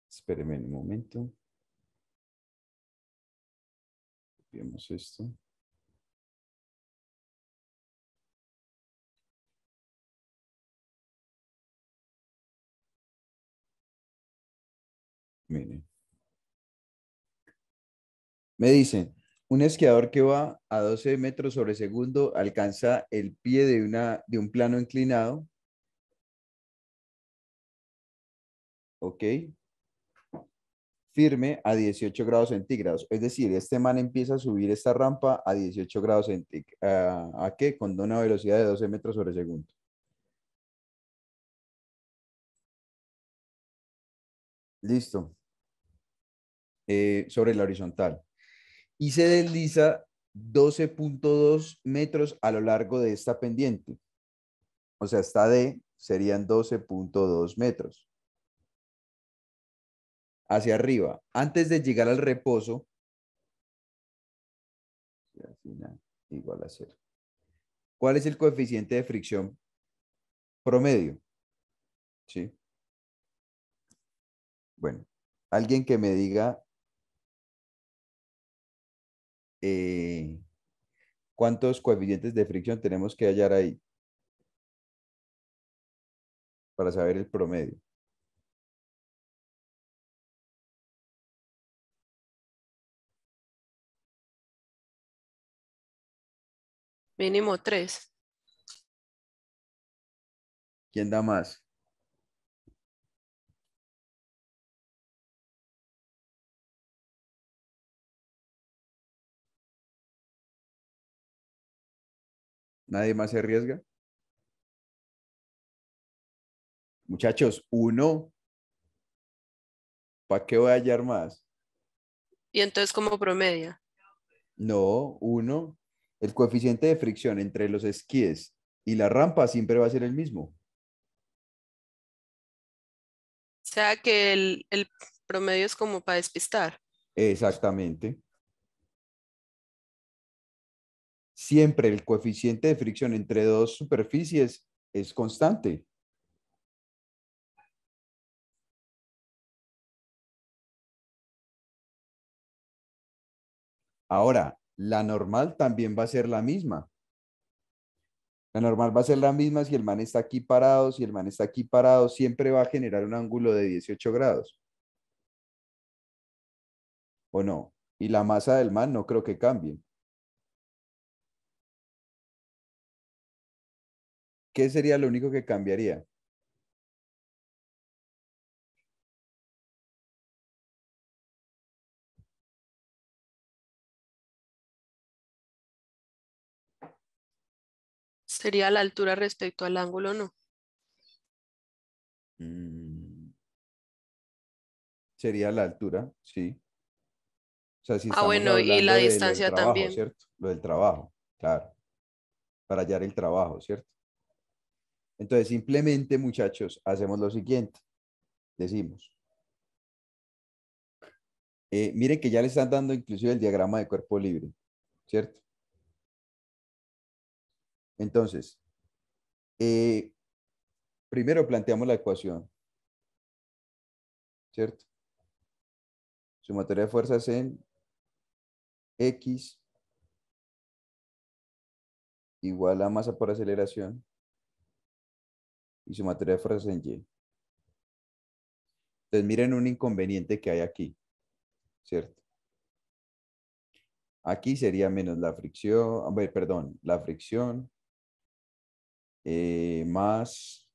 espéreme un momento. Copiemos esto. Miren. Me dicen, un esquiador que va a 12 metros sobre segundo alcanza el pie de un plano inclinado. ¿Ok? Firme a 18 grados centígrados. Es decir, este man empieza a subir esta rampa a 18 grados centígrados. ¿A qué? Con una velocidad de 12 metros sobre segundo. Listo. Sobre la horizontal. Y se desliza 12.2 metros a lo largo de esta pendiente. O sea, esta D serían 12.2 metros. Hacia arriba. Antes de llegar al reposo, al final, igual a 0. ¿Cuál es el coeficiente de fricción promedio? ¿Sí? Bueno, alguien que me diga cuántos coeficientes de fricción tenemos que hallar ahí para saber el promedio. Mínimo 3. ¿Quién da más? ¿Nadie más se arriesga? Muchachos, uno, ¿para qué voy a hallar más? Y entonces como promedia. No, uno. El coeficiente de fricción entre los esquíes y la rampa siempre va a ser el mismo. O sea que el promedio es como para despistar. Exactamente. Siempre el coeficiente de fricción entre dos superficies es constante. Ahora, la normal también va a ser la misma. La normal va a ser la misma si el man está aquí parado, si el man está aquí parado, siempre va a generar un ángulo de 18 grados. ¿O no? Y la masa del man no creo que cambie. ¿Qué sería lo único que cambiaría? Sería la altura respecto al ángulo, ¿no? Sería la altura, sí. O sea, si Ah, estamos bueno, y la hablando de lo del distancia trabajo, también. ¿cierto? Lo del trabajo, claro. Para hallar el trabajo, ¿cierto? Entonces, simplemente, muchachos, hacemos lo siguiente. Decimos, miren que ya le están dando inclusive el diagrama de cuerpo libre, ¿cierto? Entonces, primero planteamos la ecuación, ¿cierto? Sumatoria de fuerzas en X igual a masa por aceleración y sumatoria de fuerzas en Y. Entonces, miren un inconveniente que hay aquí, ¿cierto? Aquí sería menos la fricción, perdón, la fricción más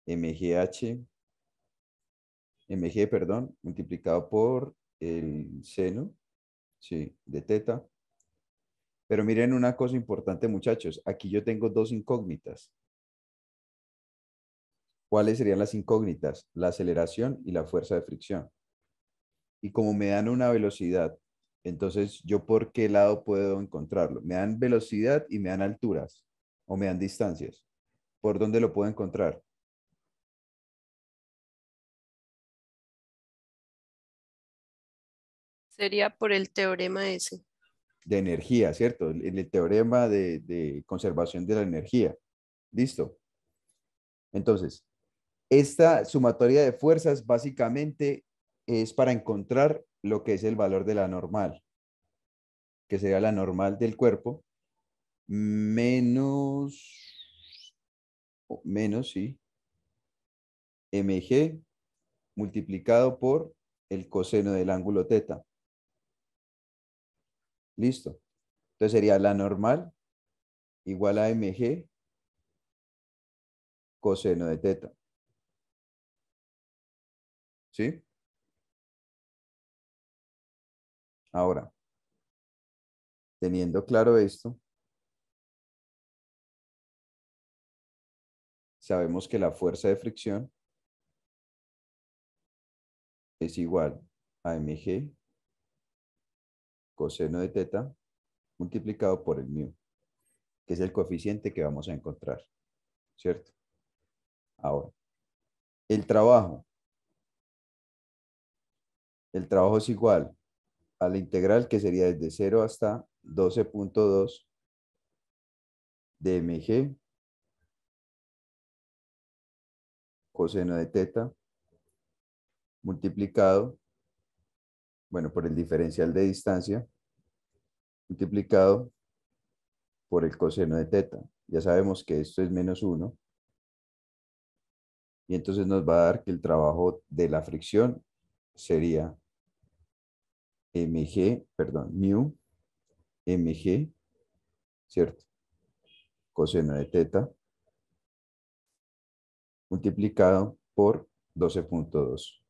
mg, perdón, multiplicado por el seno, sí, de teta. Pero miren una cosa importante, muchachos. Aquí yo tengo dos incógnitas. ¿Cuáles serían las incógnitas? La aceleración y la fuerza de fricción. Y como me dan una velocidad, entonces, ¿yo por qué lado puedo encontrarlo? Me dan velocidad y me dan alturas o me dan distancias. ¿Por dónde lo puedo encontrar? Sería por el teorema ese. De energía, ¿cierto? En el teorema de conservación de la energía. ¿Listo? Entonces, esta sumatoria de fuerzas básicamente es para encontrar lo que es el valor de la normal, que sería la normal del cuerpo, menos, sí, mg multiplicado por el coseno del ángulo teta. Listo. Entonces sería la normal igual a mg coseno de teta. ¿Sí? Ahora, teniendo claro esto, sabemos que la fuerza de fricción es igual a mg coseno de teta multiplicado por el mu, que es el coeficiente que vamos a encontrar, ¿cierto? Ahora, el trabajo es igual a la integral que sería desde 0 hasta 12.2 de mg coseno de teta multiplicado, bueno, por el diferencial de distancia, multiplicado por el coseno de teta. Ya sabemos que esto es menos 1. Y entonces nos va a dar que el trabajo de la fricción sería mu, mg, ¿cierto? Coseno de teta multiplicado por 12.2.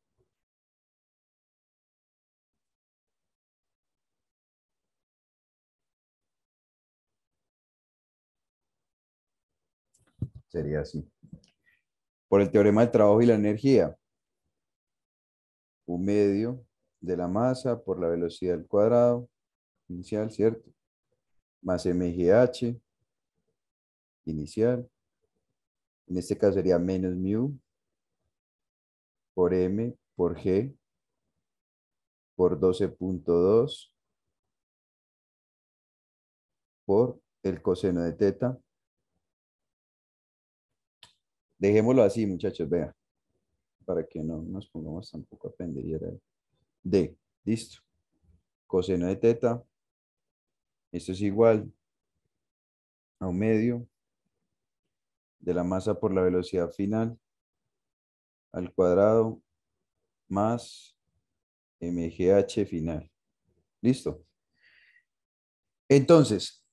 Sería así. Por el teorema del trabajo y la energía, un medio de la masa por la velocidad al cuadrado inicial, ¿cierto? Más mgh inicial. En este caso sería menos mu por m por g por 12.2 por el coseno de teta. Dejémoslo así, muchachos, vean, para que no nos pongamos tampoco a pendejiera. D, listo. Coseno de teta, esto es igual a un medio de la masa por la velocidad final al cuadrado más mgh final. Listo. Entonces,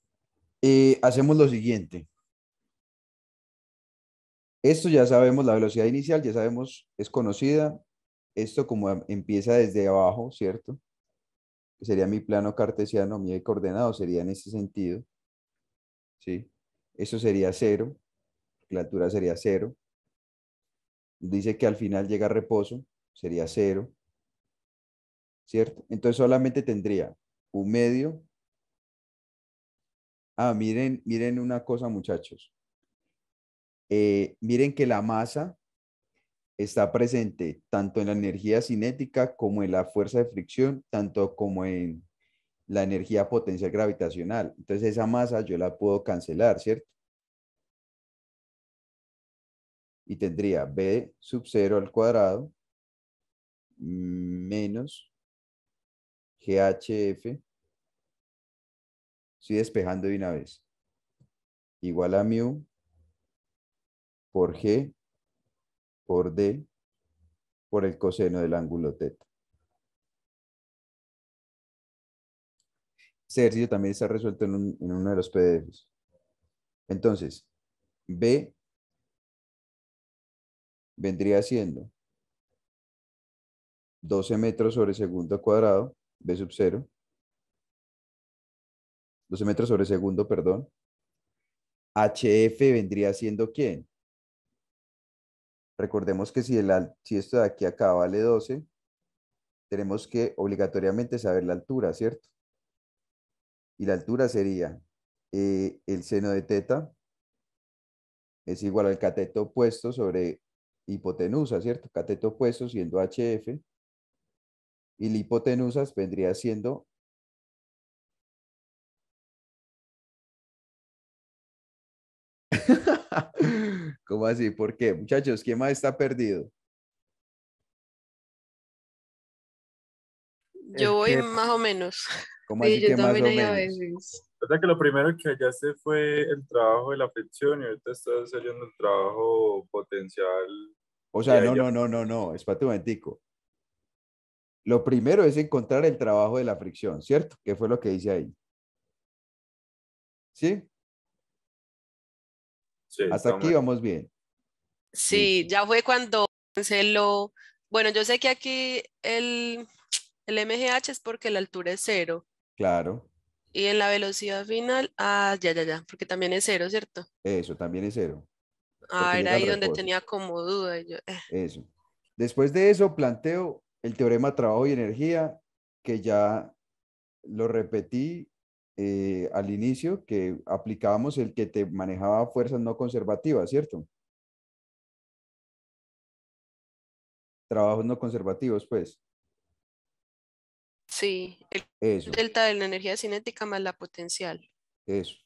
hacemos lo siguiente. Esto ya sabemos, la velocidad inicial, ya sabemos, es conocida. Esto como empieza desde abajo, ¿cierto? Que sería mi plano cartesiano, mi coordenado sería en este sentido. ¿Sí? Eso sería 0, la altura sería 0. Dice que al final llega reposo, sería 0. ¿Cierto? Entonces solamente tendría un medio. Miren una cosa, muchachos. Miren que la masa está presente tanto en la energía cinética como en la fuerza de fricción, tanto como en la energía potencial gravitacional. Entonces esa masa yo la puedo cancelar, ¿cierto? Y tendría B sub 0 al cuadrado menos GHF, estoy despejando de una vez, igual a mu por G por D por el coseno del ángulo teta. Este ejercicio también está resuelto en uno de los PDFs. Entonces, B vendría siendo 12 metros sobre segundo cuadrado, B sub 0, 12 metros sobre segundo, perdón. HF vendría siendo ¿quién? Recordemos que si esto de aquí a acá vale 12, tenemos que obligatoriamente saber la altura, ¿cierto? Y la altura sería el seno de teta es igual al cateto opuesto sobre hipotenusa, ¿cierto? Cateto opuesto siendo HF y la hipotenusa vendría siendo ¿cómo así? ¿Por qué? Muchachos, ¿quién más está perdido? Es Yo voy que más o menos. ¿Cómo Sí, así yo que más también o ahí a menos? veces. O sea que lo primero que hallaste fue el trabajo de la fricción y ahorita estás saliendo el trabajo potencial O y sea, ahí no, ya. no, no, no, no, espérate un momentico. Lo primero es encontrar el trabajo de la fricción, ¿cierto? ¿Qué fue lo que dice ahí? ¿Sí? Sí, Hasta toma. aquí vamos bien. Sí, Listo. ya fue cuando canceló. Bueno, yo sé que aquí el MGH es porque la altura es cero. Claro, Y en la velocidad final, ya, porque también es cero, ¿cierto? eso también es cero, porque Ah, era llega al ahí donde reposo. tenía como duda. Y yo, Eso. Después de eso, planteo el teorema trabajo y energía, que ya lo repetí al inicio, que aplicábamos el que te manejaba fuerzas no conservativas, ¿cierto? Trabajos no conservativos, pues. sí, el Eso, delta de la energía cinética más la potencial. eso.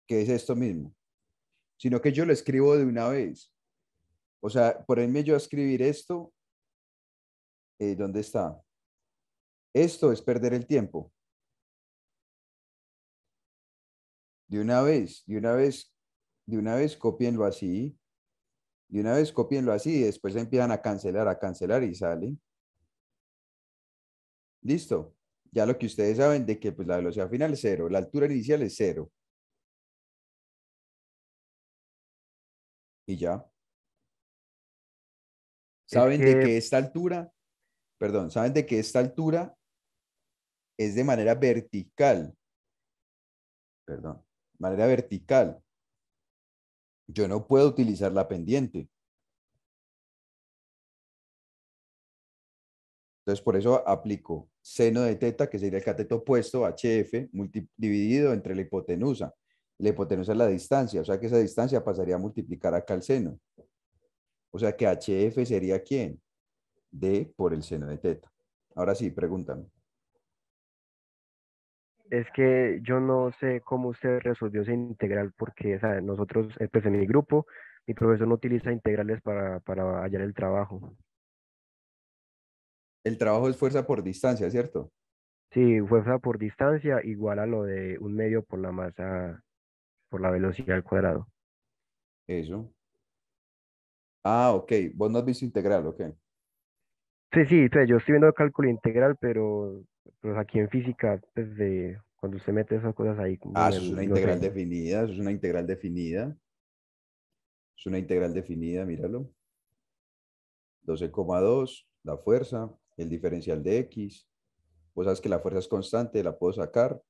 Que es esto mismo. Sino que yo lo escribo de una vez. O sea, ponerme yo a escribir esto, ¿dónde está? Esto es perder el tiempo. De una vez, de una vez, de una vez, cópienlo así. De una vez, cópienlo así y después empiezan a cancelar y sale. Listo. Ya lo que ustedes saben de que pues, la velocidad final es cero, la altura inicial es cero. Y ya. es Saben de que que esta altura, perdón, saben de que esta altura es de manera vertical. Perdón, manera vertical. Yo no puedo utilizar la pendiente. Entonces, por eso aplico seno de teta, que sería el cateto opuesto, HF, dividido entre la hipotenusa. La hipotenusa es la distancia, o sea que esa distancia pasaría a multiplicar acá el seno. O sea que HF sería ¿quién? D por el seno de teta. Ahora sí, pregúntame. Es que yo no sé cómo usted resolvió esa integral porque o sea, nosotros, pues en mi grupo, mi profesor no utiliza integrales para hallar el trabajo. El trabajo es fuerza por distancia, ¿cierto? Sí, fuerza por distancia igual a lo de un medio por la masa, por la velocidad al cuadrado. Eso. Ah, ok. Vos no has visto integral, ok. Sí, sí, pues yo estoy viendo cálculo integral, pero pues aquí en física, pues cuando usted mete esas cosas ahí, Ah, eso es una no integral sé. definida, eso es una integral definida. Es una integral definida, míralo. 12,2, la fuerza, el diferencial de X. Vos sabes que la fuerza es constante, la puedo sacar.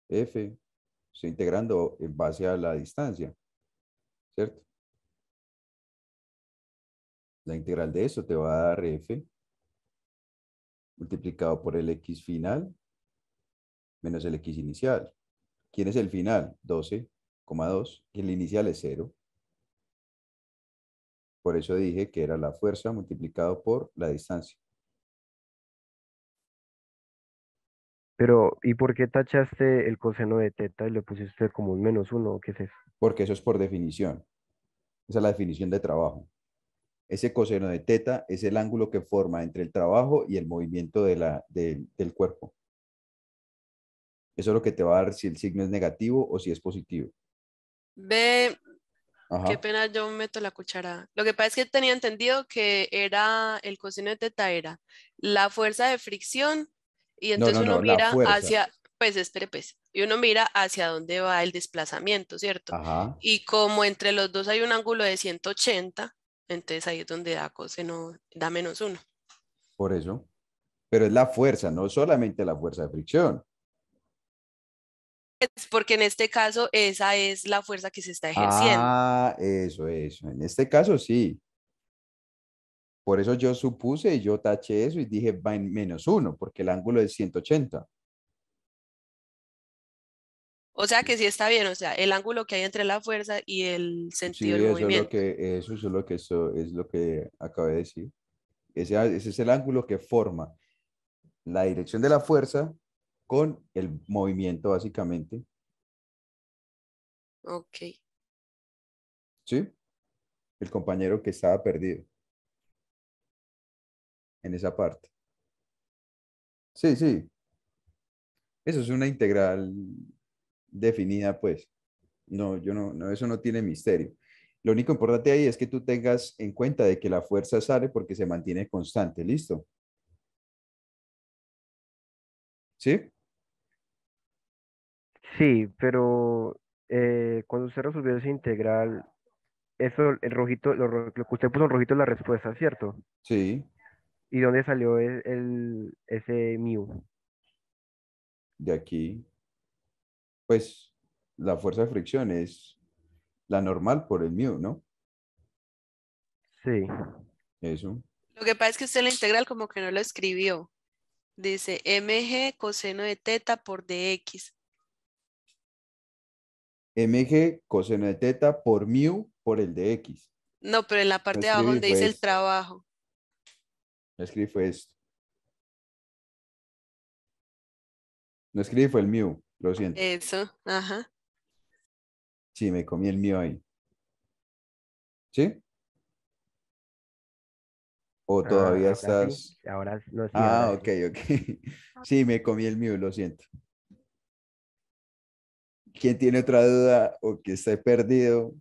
F, estoy integrando en base a la distancia, ¿cierto? La integral de eso te va a dar F multiplicado por el X final menos el X inicial. ¿Quién es el final? 12,2 y el inicial es 0. Por eso dije que era la fuerza multiplicado por la distancia. Pero, ¿y por qué tachaste el coseno de teta y le pusiste como un -1? ¿Qué es eso? Porque eso es por definición. Esa es la definición de trabajo. Ese coseno de teta es el ángulo que forma entre el trabajo y el movimiento del cuerpo. Eso es lo que te va a dar si el signo es negativo o si es positivo. Ve, qué Ajá. pena, yo meto la cuchara. Lo que pasa es que tenía entendido que era el coseno de teta era la fuerza de fricción y No, no, entonces uno no, la mira fuerza. hacia, pues espere, pues, y uno mira hacia dónde va el desplazamiento, ¿cierto? Ajá, Y como entre los dos hay un ángulo de 180, entonces ahí es donde da coseno, da -1. por eso. Pero es la fuerza, no solamente la fuerza de fricción. Es porque en este caso esa es la fuerza que se está ejerciendo. Ah, eso. En este caso sí. Por eso yo supuse y yo taché eso y dije va en -1, porque el ángulo es 180. O sea que sí está bien, o sea, el ángulo que hay entre la fuerza y el sentido Sí, del eso es lo movimiento. que, eso es lo que acabé de decir. Ese es el ángulo que forma la dirección de la fuerza con el movimiento, básicamente. Ok. ¿Sí? El compañero que estaba perdido en esa parte. Sí, sí. Eso es una integral definida, pues. No, yo no, no, eso no tiene misterio. Lo único importante ahí es que tú tengas en cuenta de que la fuerza sale porque se mantiene constante. ¿Listo? ¿Sí? Sí, pero cuando usted resolvió ese integral, eso, el rojito, lo que usted puso en rojito es la respuesta, ¿cierto? Sí. ¿Y dónde salió ese mu? De aquí, pues, la fuerza de fricción es la normal por el mu, ¿no? Sí. Eso. Lo que pasa es que usted la integral como que no lo escribió. Dice mg coseno de teta por dx. Mg coseno de teta por mu por el de x. No, pero en la No parte de abajo escribí donde fue dice el esto. trabajo. No escribí fue esto. No escribí fue el mu. Lo siento. Eso, ajá. Sí, me comí el mu ahí. ¿Sí? ¿O Ah, todavía ahora sí, estás? no, sí, Ah, ahora ok, sí. ok. Sí, me comí el mu, lo siento. ¿Quién tiene otra duda o que esté perdido?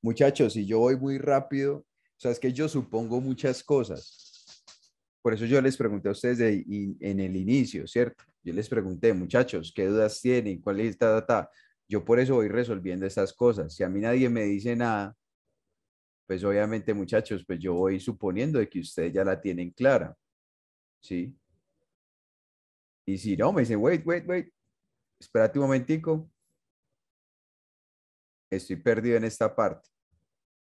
Muchachos, si yo voy muy rápido, o sea, es que yo supongo muchas cosas. Por eso yo les pregunté a ustedes en el inicio, ¿cierto? Yo les pregunté, muchachos, ¿qué dudas tienen? ¿Cuál es ta? Yo por eso voy resolviendo estas cosas. Si a mí nadie me dice nada, pues obviamente, muchachos, pues yo voy suponiendo de que ustedes ya la tienen clara, ¿sí? Y si no, me dicen, wait, espérate un momentico, estoy perdido en esta parte.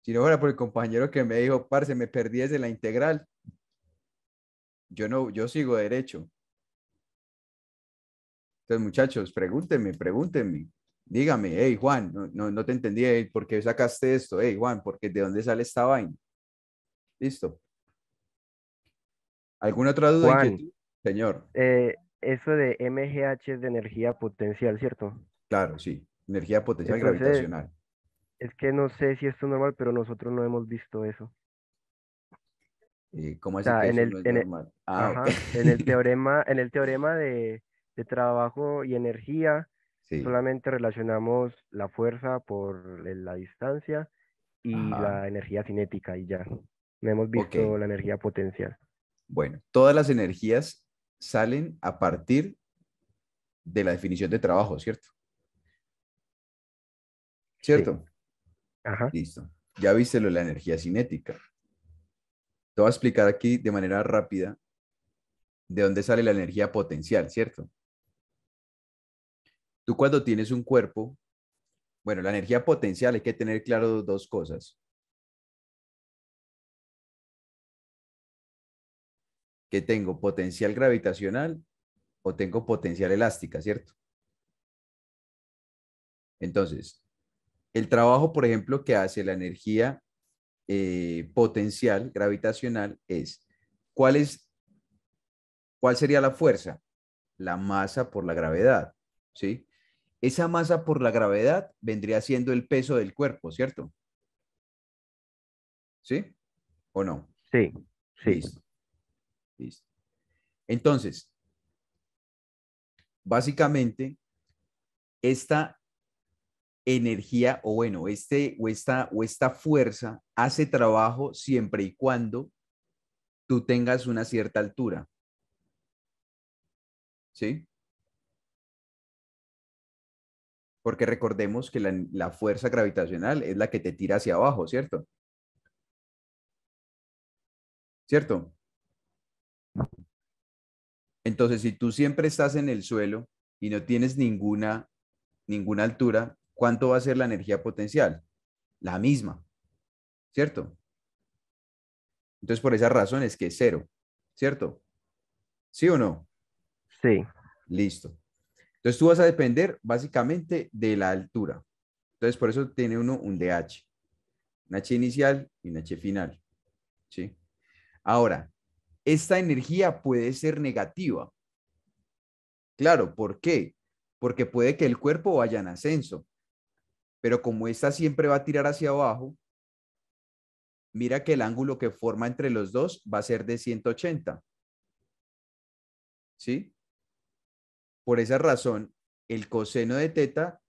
Si no fuera por el compañero que me dijo, parce, me perdí desde la integral, yo no, yo sigo derecho. Entonces, muchachos, pregúntenme. Dígame, hey, Juan, no te entendí, hey, ¿por qué sacaste esto? Hey, Juan, ¿por qué de dónde sale esta vaina? Listo. ¿Alguna otra duda, Juan, inquietud? Señor, eso de MGH es de energía potencial, ¿cierto? claro, sí. Energía potencial Entonces, gravitacional. es que no sé si esto es normal, pero nosotros no hemos visto eso. ¿Cómo O así sea, que eso no es normal? Ah, ok. ajá, en el teorema de trabajo y energía, Sí, solamente relacionamos la fuerza por la distancia y ajá, la energía cinética y ya. No hemos ok. visto la energía potencial. Bueno, todas las energías salen a partir de la definición de trabajo, ¿cierto? Sí, ¿Cierto? ajá, Listo. Ya viste lo de la energía cinética. Te voy a explicar aquí de manera rápida de dónde sale la energía potencial, ¿cierto? Tú cuando tienes un cuerpo, bueno, la energía potencial hay que tener claro dos cosas, que tengo potencial gravitacional o tengo potencial elástica, ¿cierto? Entonces, el trabajo, por ejemplo, que hace la energía potencial gravitacional es, ¿cuál es, cuál sería la fuerza? la masa por la gravedad, ¿sí? Esa masa por la gravedad vendría siendo el peso del cuerpo, ¿cierto? ¿Sí? ¿O no? Sí, sí. Listo. Listo. Entonces, básicamente, esta energía, o bueno, o esta fuerza hace trabajo siempre y cuando tú tengas una cierta altura. ¿Sí? Porque recordemos que la fuerza gravitacional es la que te tira hacia abajo, ¿cierto? ¿Cierto? Entonces, si tú siempre estás en el suelo y no tienes ninguna altura, ¿cuánto va a ser la energía potencial? La misma, ¿cierto? Entonces, por esa razón es que es cero, ¿cierto? ¿Sí o no? Sí, Listo. Entonces, tú vas a depender básicamente de la altura. Entonces, por eso tiene uno un DH, un H inicial y un H final, ¿sí? Ahora, esta energía puede ser negativa. Claro, ¿por qué? Porque puede que el cuerpo vaya en ascenso, pero como esta siempre va a tirar hacia abajo, mira que el ángulo que forma entre los dos va a ser de 180, ¿sí? Por esa razón, el coseno de teta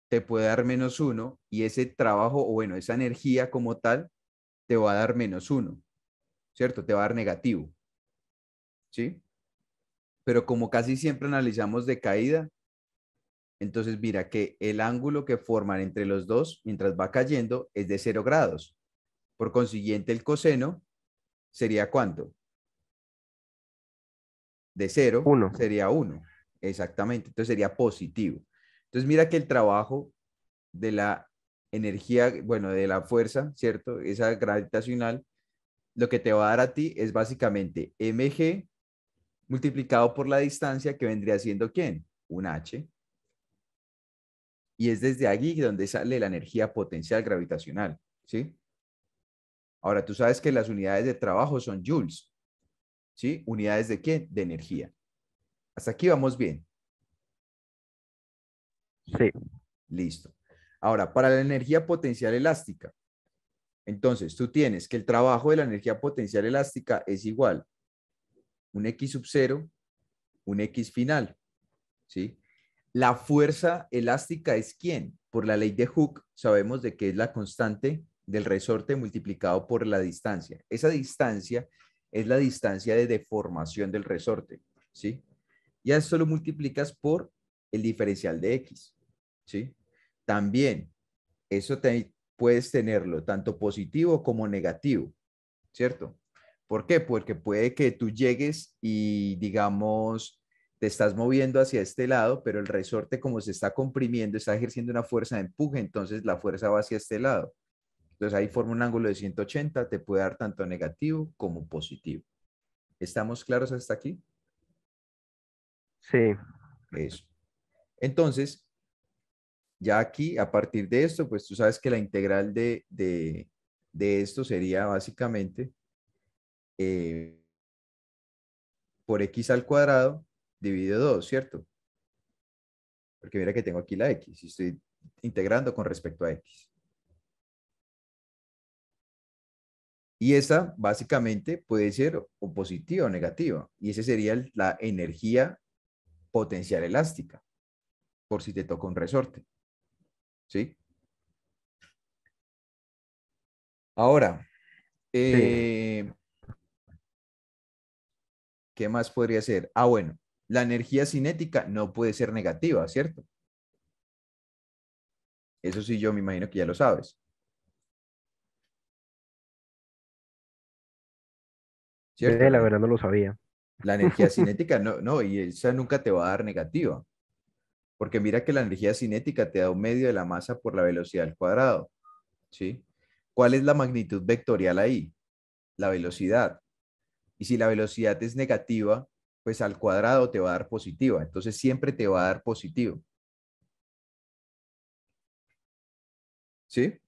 te puede dar -1 y ese trabajo, o bueno, esa energía como tal, te va a dar -1, ¿cierto? Te va a dar negativo, ¿sí? Pero como casi siempre analizamos de caída, entonces mira que el ángulo que forman entre los dos mientras va cayendo es de 0 grados. Por consiguiente, el coseno sería ¿cuánto? De 0 1. sería 1. Exactamente. Entonces sería positivo. Entonces mira que el trabajo de la energía, bueno, de la fuerza, ¿cierto? Esa gravitacional, lo que te va a dar a ti es básicamente mg multiplicado por la distancia que vendría siendo ¿quién? Un h. Y es desde allí donde sale la energía potencial gravitacional, ¿sí? Ahora, tú sabes que las unidades de trabajo son joules, ¿sí? ¿Unidades de qué? De energía. Hasta aquí vamos bien. Sí, Listo. Ahora, para la energía potencial elástica, entonces tú tienes que el trabajo de la energía potencial elástica es igual un X sub 0, un X final, ¿sí? La fuerza elástica es ¿quién? Por la ley de Hooke sabemos de que es la constante del resorte multiplicado por la distancia. Esa distancia es la distancia de deformación del resorte, ¿sí? Ya eso lo multiplicas por el diferencial de X, ¿sí? También eso puedes tenerlo tanto positivo como negativo, ¿cierto? ¿Por qué? Porque puede que tú llegues y, digamos, te estás moviendo hacia este lado, pero el resorte como se está comprimiendo, está ejerciendo una fuerza de empuje, entonces la fuerza va hacia este lado. Entonces ahí forma un ángulo de 180, te puede dar tanto negativo como positivo. ¿Estamos claros hasta aquí? sí, Eso. Entonces, ya aquí, a partir de esto, pues tú sabes que la integral de esto sería básicamente por x al cuadrado dividido 2, ¿cierto? Porque mira que tengo aquí la x y estoy integrando con respecto a x. Y esa básicamente puede ser o positiva o negativa. Y esa sería la energía potencial elástica, por si te toca un resorte. ¿Sí? Ahora, sí. ¿qué más podría ser? Ah, bueno, la energía cinética no puede ser negativa, ¿cierto? Eso sí, yo me imagino que ya lo sabes. ¿Cierto? Ve, la verdad no lo sabía. La energía cinética no, y esa nunca te va a dar negativa. Porque mira que la energía cinética te da un medio de la masa por la velocidad al cuadrado, ¿sí? ¿Cuál es la magnitud vectorial ahí? La velocidad. Y si la velocidad es negativa, pues al cuadrado te va a dar positiva. Entonces siempre te va a dar positivo. ¿Sí?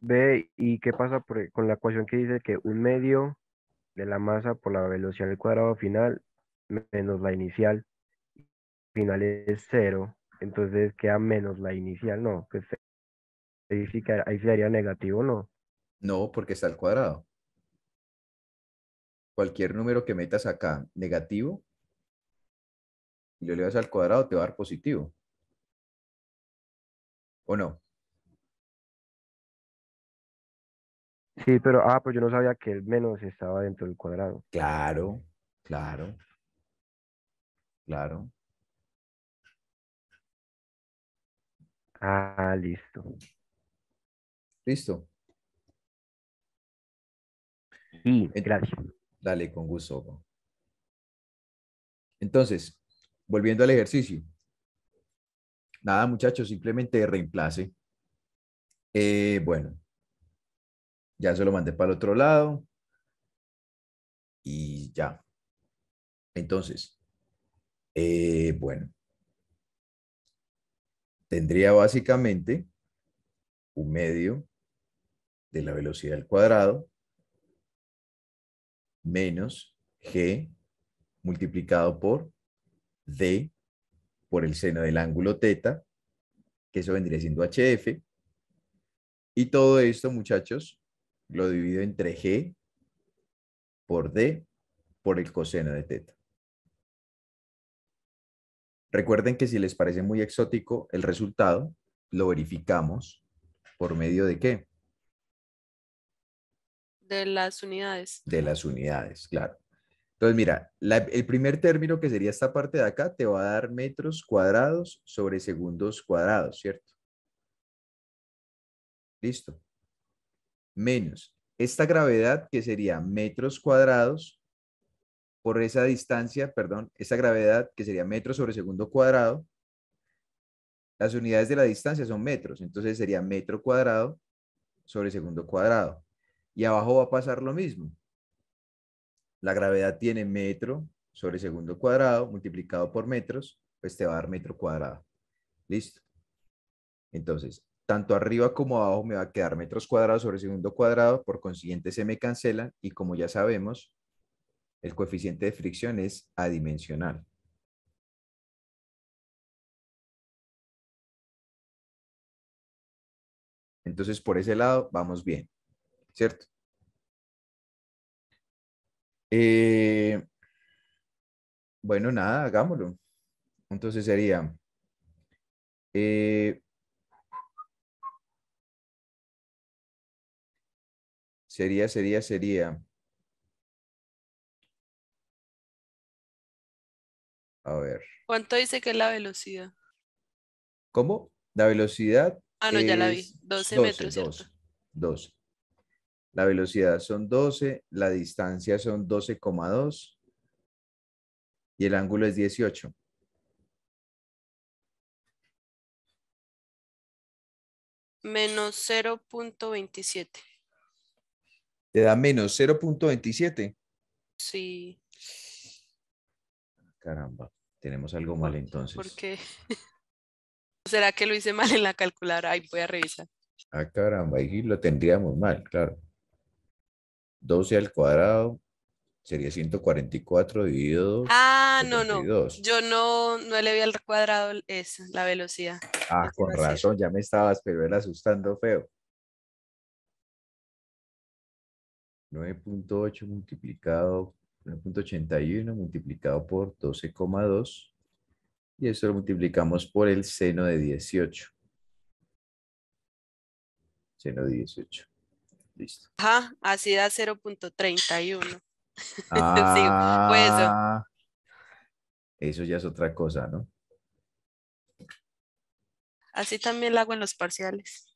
Ve, ¿y qué pasa con la ecuación que dice que un medio de la masa por la velocidad al cuadrado final menos la inicial, final es 0, entonces queda menos la inicial, no, pues ahí sí daría negativo, no. No, porque está al cuadrado. Cualquier número que metas acá negativo y lo elevas al cuadrado te va a dar positivo. ¿O no? Sí, pero, pues yo no sabía que el menos estaba dentro del cuadrado. Claro, claro, claro. Listo. Listo. Y En- gracias. Dale, con gusto. Entonces, volviendo al ejercicio. Nada, muchachos, simplemente reemplace. Bueno, ya se lo mandé para el otro lado y ya. Entonces, bueno, tendría básicamente un medio de la velocidad al cuadrado menos g multiplicado por d por el seno del ángulo teta, que eso vendría siendo hf. Y todo esto, muchachos, lo divido entre g por d por el coseno de teta. Recuerden que si les parece muy exótico el resultado, lo verificamos por medio de ¿qué? De las unidades. De las unidades, claro. Entonces, mira, el primer término que sería esta parte de acá te va a dar metros cuadrados sobre segundos cuadrados, ¿cierto? Listo. Menos esta gravedad que sería metros cuadrados por esa distancia, perdón, esta gravedad que sería metros sobre segundo cuadrado. Las unidades de la distancia son metros, entonces sería metro cuadrado sobre segundo cuadrado. Y abajo va a pasar lo mismo. La gravedad tiene metro sobre segundo cuadrado multiplicado por metros, pues te va a dar metro cuadrado. Listo. Entonces, tanto arriba como abajo me va a quedar metros cuadrados sobre segundo cuadrado, por consiguiente se me cancelan y como ya sabemos, el coeficiente de fricción es adimensional. Entonces, por ese lado, vamos bien, ¿cierto? Bueno, nada, hagámoslo. Entonces sería, sería, a ver, ¿Cuánto dice que es la velocidad? ¿cómo? La velocidad Ah, no, ya la vi. es 12 12, metros, ¿cierto? 12, 12. La velocidad son 12, la distancia son 12,2 y el ángulo es 18. Menos 0,27. Te da menos 0,27. Sí. Caramba, tenemos algo mal entonces. ¿Por qué? ¿Será que lo hice mal en la calculadora? Ahí voy a revisar. Ah, caramba, ahí lo tendríamos mal, claro. 12 al cuadrado sería 144 dividido 2, No, no. 72. Yo no le vi al cuadrado eso, la velocidad. Ah, Eso con iba a ser. razón, ya me estabas, pero él asustando feo. 9,8 multiplicado, 9,81 multiplicado por 12,2 y eso lo multiplicamos por el seno de 18. Seno de 18. Listo. Ajá, así da 0,31. Sí, fue eso. Ah, eso ya es otra cosa, ¿no? Así también lo hago en los parciales.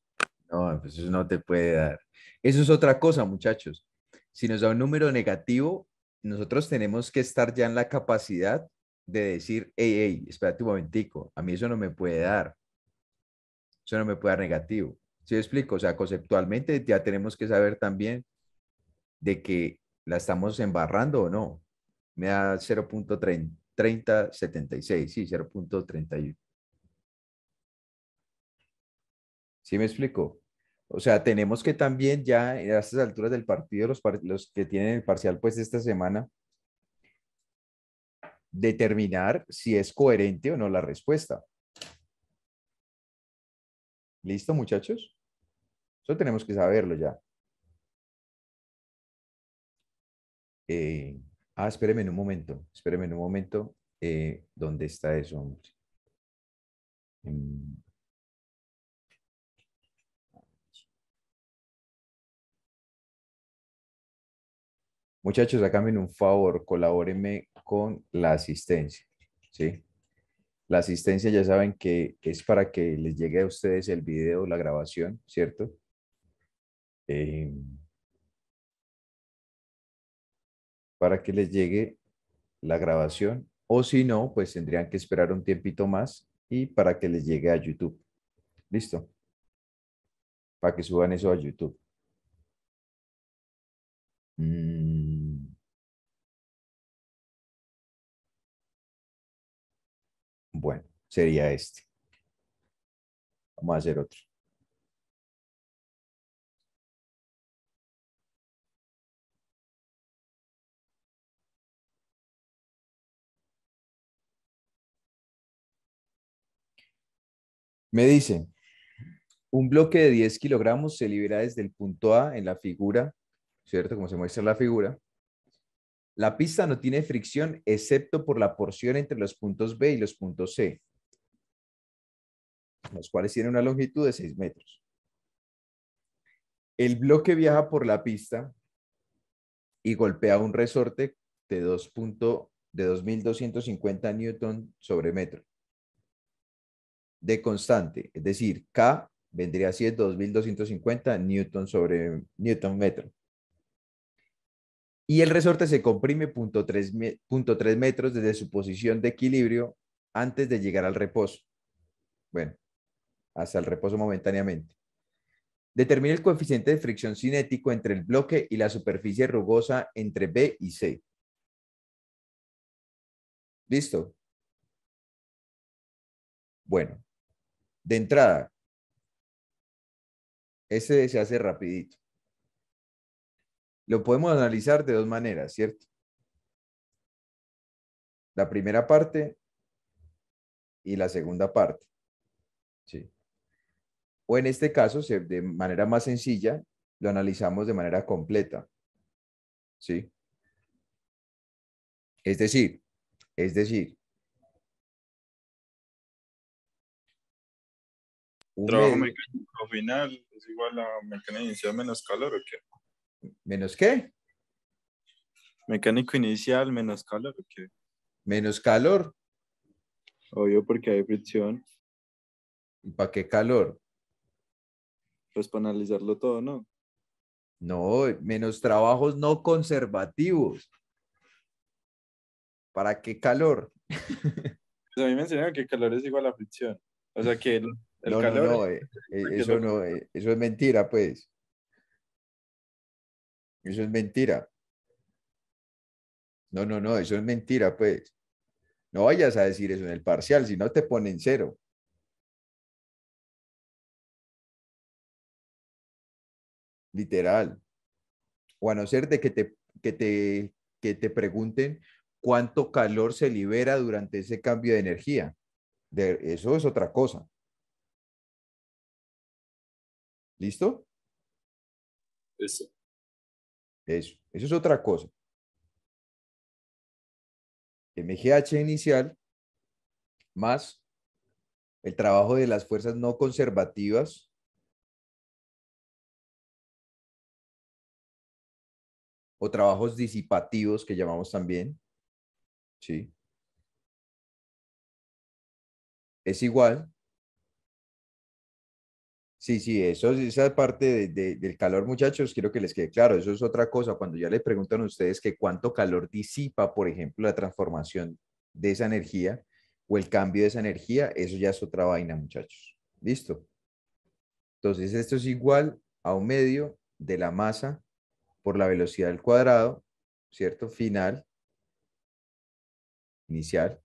No, pues eso no te puede dar. Eso es otra cosa, muchachos. Si nos da un número negativo, nosotros tenemos que estar ya en la capacidad de decir, hey, espérate un momentico, a mí eso no me puede dar. Eso no me puede dar negativo. ¿Sí me explico? O sea, conceptualmente ya tenemos que saber también de que la estamos embarrando o no. Me da 0,3076, sí, 0,31. ¿Sí me explico? O sea, tenemos que también ya a estas alturas del partido, los que tienen el parcial pues esta semana, determinar si es coherente o no la respuesta. ¿Listo, muchachos? Eso tenemos que saberlo ya. Espérenme un momento. Espérenme un momento. ¿Dónde está eso, hombre? Mm, Muchachos, háganme un favor, colabórenme con la asistencia, ¿sí? La asistencia ya saben que es para que les llegue a ustedes el video, la grabación, ¿cierto? Eh, para que les llegue la grabación, o si no, pues tendrían que esperar un tiempito más y para que les llegue a YouTube. ¿Listo? Para que suban eso a YouTube. Mm, bueno, sería este. Vamos a hacer otro. Me dicen, un bloque de 10 kilogramos se libera desde el punto A en la figura, ¿cierto? Como se muestra en la figura. La pista no tiene fricción excepto por la porción entre los puntos B y los puntos C, los cuales tienen una longitud de 6 metros. El bloque viaja por la pista y golpea un resorte de 2.250 newton sobre metro de constante, es decir, K vendría siendo 2.250 newton sobre newton metro. Y el resorte se comprime 0.3 metros desde su posición de equilibrio antes de llegar al reposo. Bueno, hasta el reposo momentáneamente. Determine el coeficiente de fricción cinético entre el bloque y la superficie rugosa entre B y C. ¿Listo? Bueno, de entrada, ese se hace rapidito. Lo podemos analizar de dos maneras, ¿cierto? La primera parte y la segunda parte. ¿Sí? O en este caso, de manera más sencilla, lo analizamos de manera completa. ¿Sí? Es decir, un Trabajo medio, mecánico final es igual a mecánica inicial menos calor, ¿o qué? ¿menos qué? Mecánico inicial menos calor, ¿o qué? Menos calor. Obvio, porque hay fricción. ¿Y para qué calor? Pues para analizarlo todo, ¿no? No, menos trabajos no conservativos. ¿Para qué calor? Pues a mí me enseñaron que calor es igual a fricción. O sea que el No, no, calor no, es eso lo no, eso es mentira, pues. Eso es mentira. No, no, no, eso es mentira, pues. No vayas a decir eso en el parcial, si no te ponen cero. Literal. O a no ser de que te pregunten cuánto calor se libera durante ese cambio de energía. Eso es otra cosa. ¿Listo? Eso. Eso es otra cosa. MGH inicial más el trabajo de las fuerzas no conservativas o trabajos disipativos que llamamos también, ¿sí? Es igual. Sí, sí, esa parte del calor, muchachos, quiero que les quede claro, eso es otra cosa. Cuando ya le preguntan a ustedes que cuánto calor disipa, por ejemplo, la transformación de esa energía o el cambio de esa energía, eso ya es otra vaina, muchachos. ¿Listo? Entonces, esto es igual a un medio de la masa por la velocidad al cuadrado, ¿cierto? Final, inicial,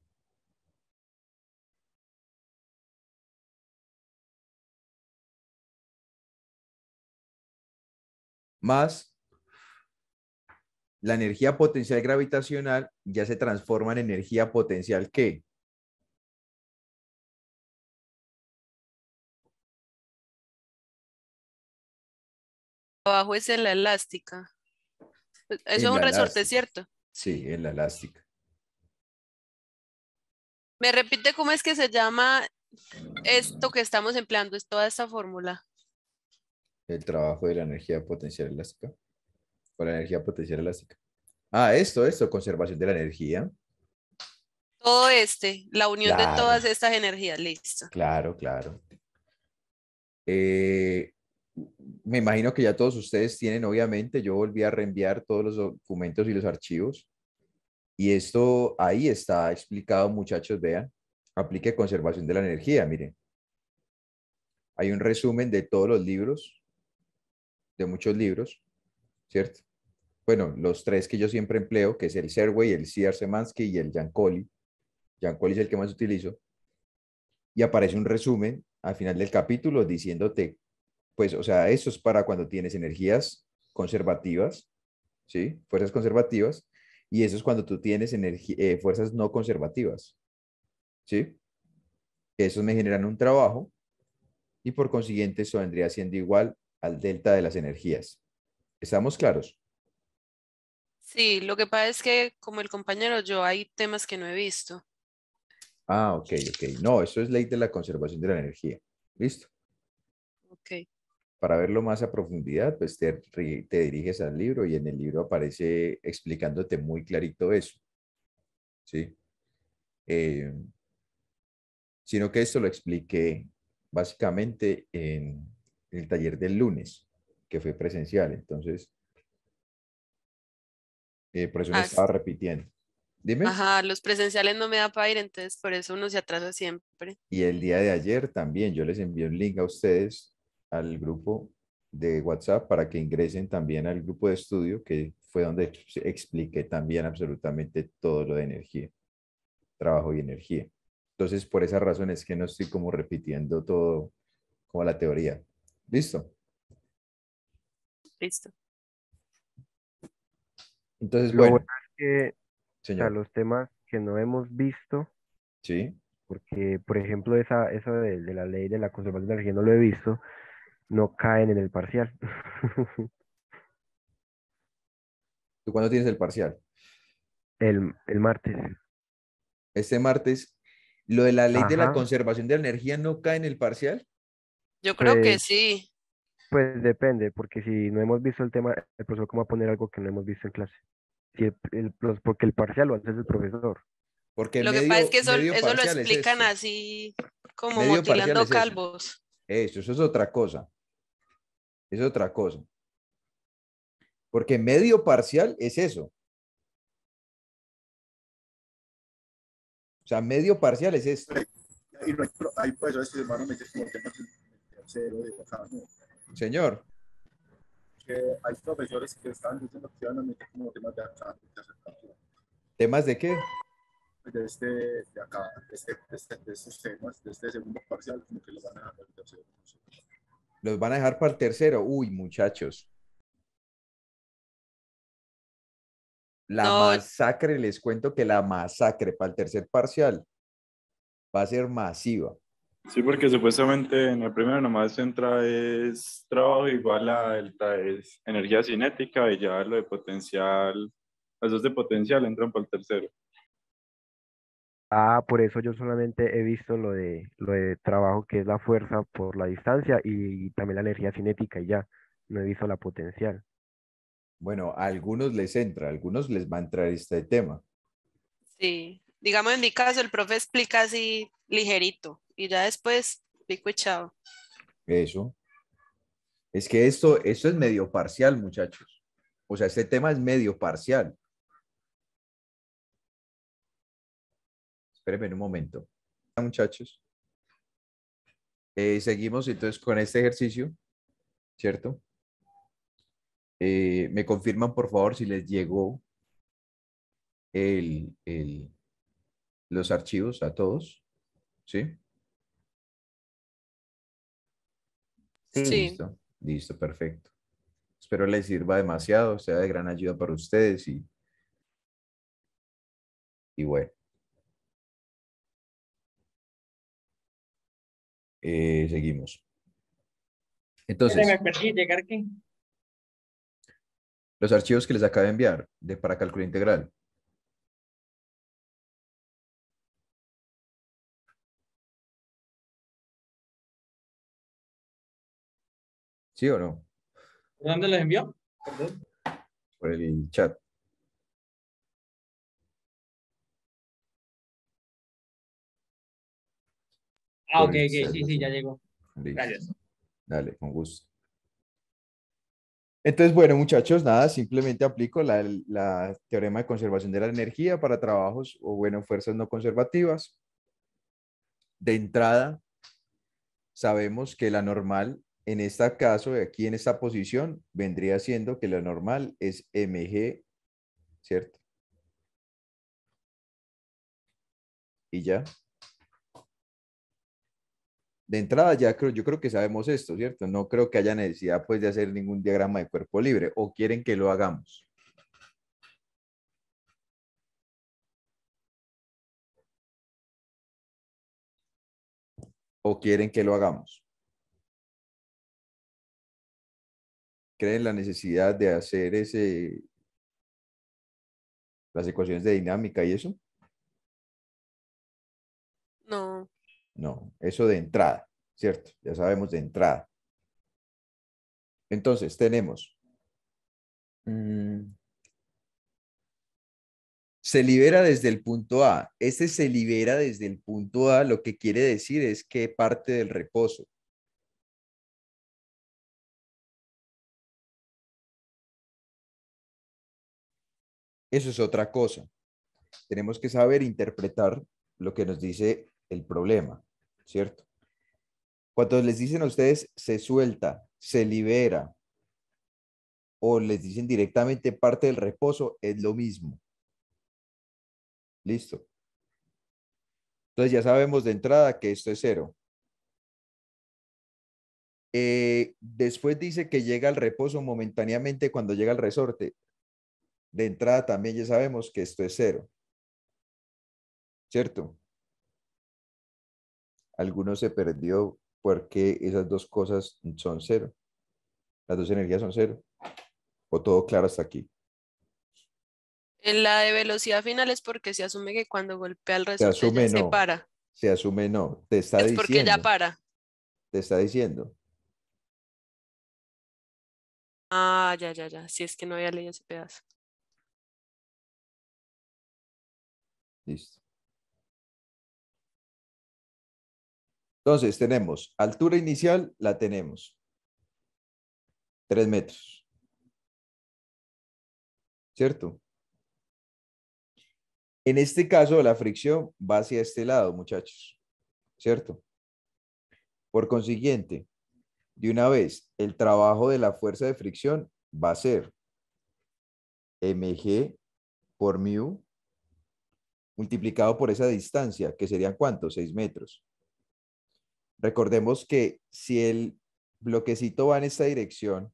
más La energía potencial gravitacional ya se transforma en energía potencial ¿qué? Abajo es en la elástica. Eso es En un la resorte, elástica. ¿cierto? Sí, en la elástica. ¿Me repite cómo es que se llama esto que estamos empleando? Es toda esta fórmula. El trabajo de la energía potencial elástica. O la energía potencial elástica. Ah, esto, conservación de la energía. Todo la unión de Claro, todas estas energías, listo. claro. Eh, Me imagino que ya todos ustedes tienen, obviamente, yo volví a reenviar todos los documentos y los archivos. Y esto ahí está explicado, muchachos, vean. Aplique conservación de la energía, miren. Hay un resumen de todos los libros, de muchos libros, ¿cierto? Bueno, los tres que yo siempre empleo, que es el Serway, el C.R. Szymanski y el Jankowski. Jankowski es el que más utilizo. Y aparece un resumen al final del capítulo diciéndote, pues, o sea, eso es para cuando tienes energías conservativas, ¿sí? Fuerzas conservativas. Y eso es cuando tú tienes fuerzas no conservativas, ¿sí? Esos me generan un trabajo y por consiguiente eso vendría siendo igual al delta de las energías. ¿Estamos claros? Sí, lo que pasa es que como el compañero yo hay temas que no he visto. Ah, ok. No, eso es ley de la conservación de la energía. ¿Listo? Ok. Para verlo más a profundidad, pues te diriges al libro y en el libro aparece explicándote muy clarito eso. ¿Sí? Eh, Sino que esto lo expliqué básicamente en el taller del lunes, que fue presencial. Entonces, por eso no Ah, estaba repitiendo. Dime. ajá, los presenciales no me da para ir, entonces por eso uno se atrasa siempre. Y el día de ayer también yo les envié un link a ustedes al grupo de WhatsApp para que ingresen también al grupo de estudio, que fue donde expliqué también absolutamente todo lo de energía, trabajo y energía. Entonces, por esa razón es que no estoy como repitiendo todo como la teoría. ¿Listo? Listo. Entonces, Lo bueno bueno, es que, o sea, señor, los temas que no hemos visto, ¿sí? porque, por ejemplo, eso de la ley de la conservación de energía no lo he visto, no caen en el parcial. ¿Tú cuándo tienes el parcial? El martes. Este martes, lo de la ley de la Ajá, conservación de la energía no cae en el parcial. Yo creo que pues, sí. pues depende, porque si no hemos visto el tema, el profesor cómo va a poner algo que no hemos visto en clase. Si porque el parcial lo hace el profesor. Porque Lo que pasa es que medio eso lo parcial es explican esto. así como Medio parcial motilando es eso. calvos. Eso es otra cosa. Es otra cosa. Porque medio parcial es eso. O sea, medio parcial es esto. Y no hay profesores que se van a meter como temas de tercero, de acá, ¿no? Señor, Que hay profesores que están diciendo que se van a meter como temas de acá, de tercer capítulo. ¿temas de qué? De acá, de estos temas, de este segundo parcial, como que lo van a dejar el tercero. No sé. Los van a dejar para el tercero. Uy, muchachos. La No, masacre, les cuento que la masacre para el tercer parcial va a ser masiva. Sí, porque supuestamente en el primero nomás entra es trabajo igual a delta es energía cinética y ya lo de potencial, los dos de potencial entran para el tercero. Ah, por eso yo solamente he visto lo de trabajo que es la fuerza por la distancia y también la energía cinética y ya. No he visto la potencial. Bueno, a algunos les entra, a algunos les va a entrar este tema. sí. Digamos en mi caso, el profe explica así ligerito y ya después pico y chao. Eso. Es que esto es medio parcial, muchachos. O sea, este tema es medio parcial. Espérenme un momento. Muchachos, seguimos entonces con este ejercicio, ¿cierto? Me confirman, por favor, si les llegó el, el- los archivos a todos, ¿sí? Sí, Sí. Listo, listo, perfecto. Espero les sirva demasiado, sea de gran ayuda para ustedes y bueno, seguimos. Me Entonces, perdí, llegar qué. los archivos que les acabo de enviar para cálculo integral. ¿Sí o no? ¿Dónde los envió? Perdón. Por el chat. Ah, Por ok, el ok, chat. sí, sí, ya llegó. Listo. Gracias. Dale, con gusto. Entonces, bueno, muchachos, nada, simplemente aplico la teorema de conservación de la energía para trabajos o, bueno, fuerzas no conservativas. De entrada, sabemos que la normal, en este caso, aquí en esta posición, vendría siendo que la normal es mg, ¿cierto? Y ya. De entrada, yo creo que sabemos esto, ¿cierto? No creo que haya necesidad, pues, de hacer ningún diagrama de cuerpo libre. ¿O quieren que lo hagamos? ¿O quieren que lo hagamos? ¿Creen la necesidad de hacer las ecuaciones de dinámica y eso? No, No, eso de entrada, ¿cierto? Ya sabemos de entrada. Entonces, tenemos, se libera desde el punto A. Este se libera desde el punto A, lo que quiere decir es que parte del reposo. Eso es otra cosa. Tenemos que saber interpretar lo que nos dice el problema, ¿cierto? Cuando les dicen a ustedes se suelta, se libera o les dicen directamente parte del reposo, es lo mismo. Listo. Entonces ya sabemos de entrada que esto es cero. Después dice que llega al reposo momentáneamente cuando llega al resorte. De entrada también ya sabemos que esto es cero. ¿Cierto? Algunos se perdió porque esas dos cosas son cero. Las dos energías son cero. O todo claro hasta aquí. en la de velocidad final es porque se asume que cuando golpea el Se resorte ya asume se no. para. Se asume no. Te está Es porque ya diciendo. para. Te está diciendo. Ah, ya, ya, ya. Si es que no había leído ese pedazo. Listo. Entonces tenemos altura inicial, la tenemos. 3 metros. ¿Cierto? En este caso, la fricción va hacia este lado, muchachos. ¿Cierto? Por consiguiente, de una vez, el trabajo de la fuerza de fricción va a ser mg por mu multiplicado por esa distancia, que serían ¿cuántos? 6 metros. Recordemos que si el bloquecito va en esta dirección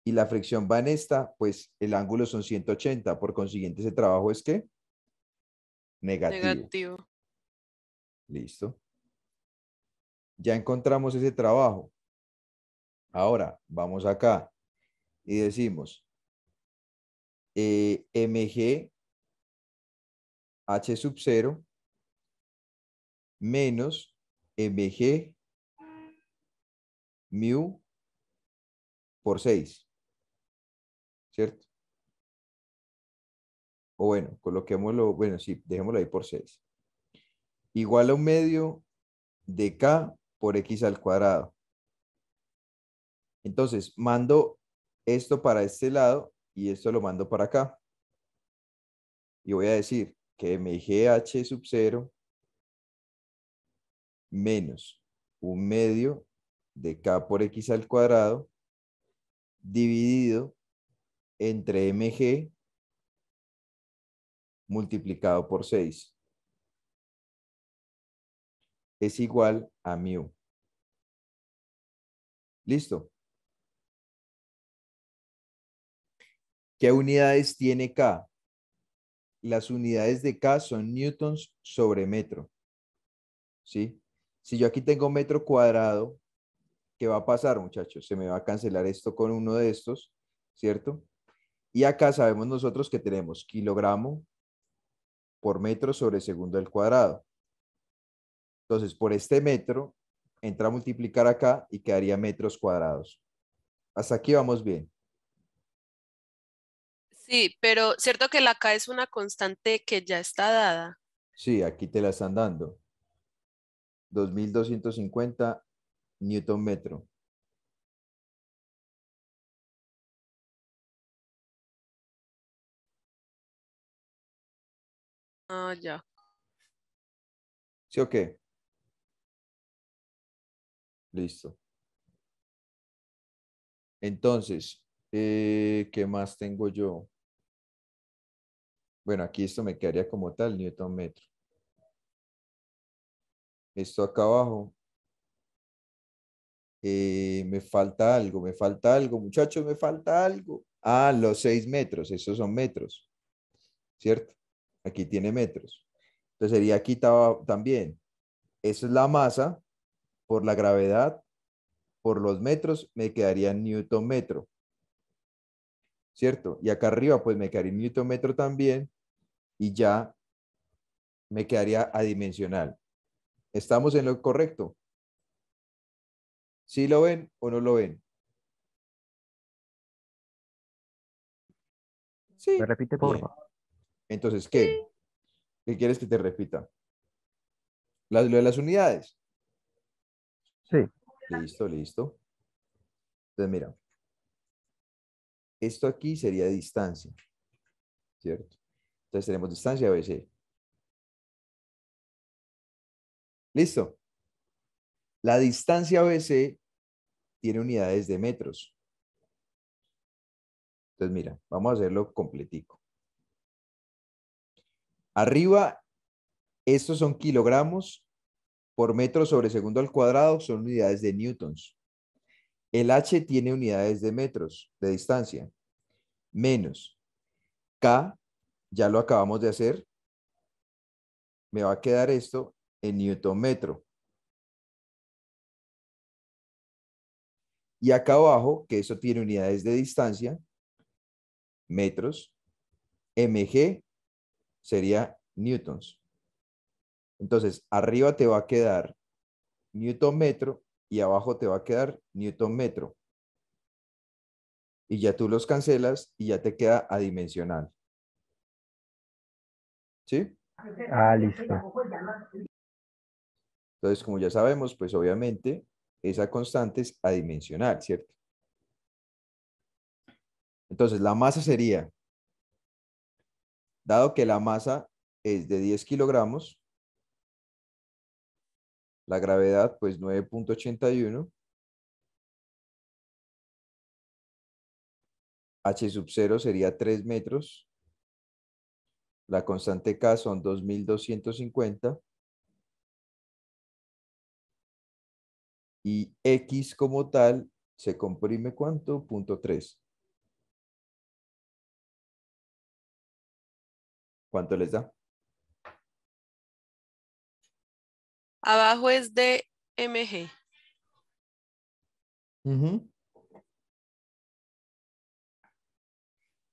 y la fricción va en esta, pues el ángulo son 180. Por consiguiente, ese trabajo es ¿qué? Negativo. Negativo. Listo. Ya encontramos ese trabajo. Ahora, vamos acá y decimos mg h sub 0 menos mg mu por 6, ¿cierto? O bueno, coloquémoslo, bueno, sí, dejémoslo ahí por 6. Igual a un medio de k por x al cuadrado. Entonces, mando esto para este lado y esto lo mando para acá. Y voy a decir que mgh sub 0 menos un medio de k por x al cuadrado dividido entre mg multiplicado por 6 es igual a mu. ¿Listo? ¿Qué unidades tiene K? Las unidades de K son newtons sobre metro. ¿Sí? Si yo aquí tengo metro cuadrado, ¿qué va a pasar, muchachos? Se me va a cancelar esto con uno de estos, ¿cierto? Y acá sabemos nosotros que tenemos kilogramo por metro sobre segundo al cuadrado. Entonces, por este metro, entra a multiplicar acá y quedaría metros cuadrados. Hasta aquí vamos bien. Sí, pero cierto que la K es una constante que ya está dada. Sí, aquí te la están dando. 2250 newton metro. Ah, ya. ¿Sí o qué? Listo. Entonces, ¿qué más tengo yo? Bueno, aquí esto me quedaría como tal, newton metro. Esto acá abajo. Me falta algo, muchachos, me falta algo. Ah, los 6 metros, esos son metros, ¿cierto? Aquí tiene metros. Entonces sería aquí también. Eso es la masa por la gravedad, por los metros, me quedaría en newton metro, ¿cierto? Y acá arriba, pues me quedaría en newton metro también y ya me quedaría adimensional. ¿Estamos en lo correcto? ¿Sí lo ven o no lo ven? ¿Me Sí. repite, por Bien. favor? Entonces, ¿qué? ¿Qué quieres que te repita? Lo de las unidades. Sí. Listo, listo. Entonces, mira, esto aquí sería distancia, ¿cierto? Entonces tenemos distancia ABC. Listo. La distancia ABC tiene unidades de metros. Entonces, mira, vamos a hacerlo completico. Arriba, estos son kilogramos por metro sobre segundo al cuadrado, son unidades de newtons. El H tiene unidades de metros de distancia, menos K, ya lo acabamos de hacer, me va a quedar esto en newton metro. Y acá abajo, que eso tiene unidades de distancia, metros, mg sería newtons. Entonces, arriba te va a quedar newton metro y abajo te va a quedar newton metro. Y ya tú los cancelas y ya te queda adimensional. ¿Sí? Ah, listo. Entonces, como ya sabemos, pues obviamente esa constante es adimensional, ¿cierto? Entonces, la masa sería, dado que la masa es de 10 kilogramos, la gravedad, pues 9,81, H sub 0 sería 3 metros, la constante K son 2250 y X como tal se comprime ¿cuánto? 0,3. ¿Cuánto les da? Abajo es de mg.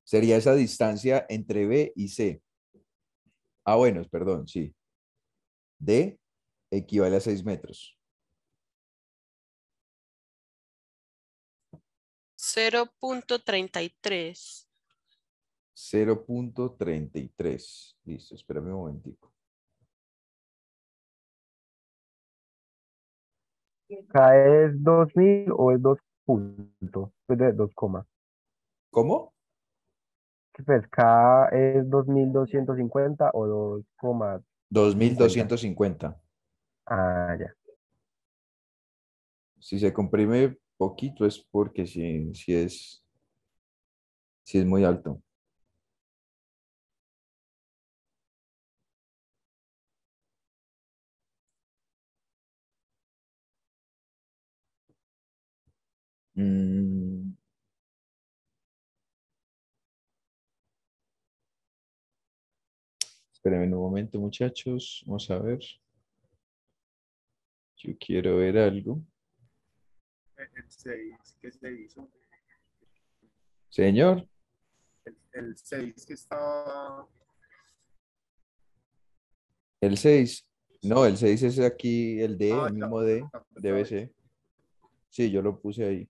Sería esa distancia entre B y C. Ah, bueno, perdón, sí. D equivale a 6 metros. 0,33. 0,33. Listo, espérame un momentico. ¿K es 2000 o es 2 puntos? Pues de 2 comas. ¿Cómo? Pues K es 2250 o 2,50. 2250. Ah, ya. Si se comprime poquito es porque sí es muy alto. Mm, Espérenme un momento, muchachos. Vamos a ver. Yo quiero ver algo. El 6 que se hizo. Señor, El 6 que estaba. el 6. No, el 6 es aquí, el D, Ah, el ya, mismo D, ya, debe ya. ser. Sí, yo lo puse ahí.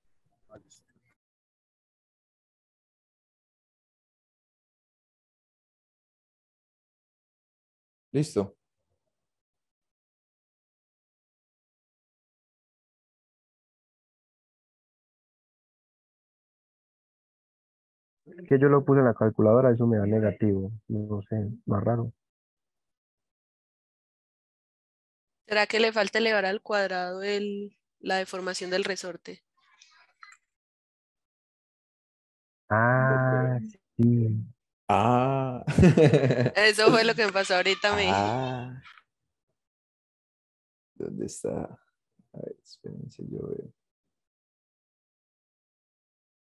Listo. Que yo lo puse en la calculadora, eso me da negativo. No sé, más raro. ¿Será que le falta elevar al cuadrado la deformación del resorte? Ah, sí. Ah. Eso fue lo que me pasó ahorita. Ah. ¿Dónde está? A ver, espérense, yo veo.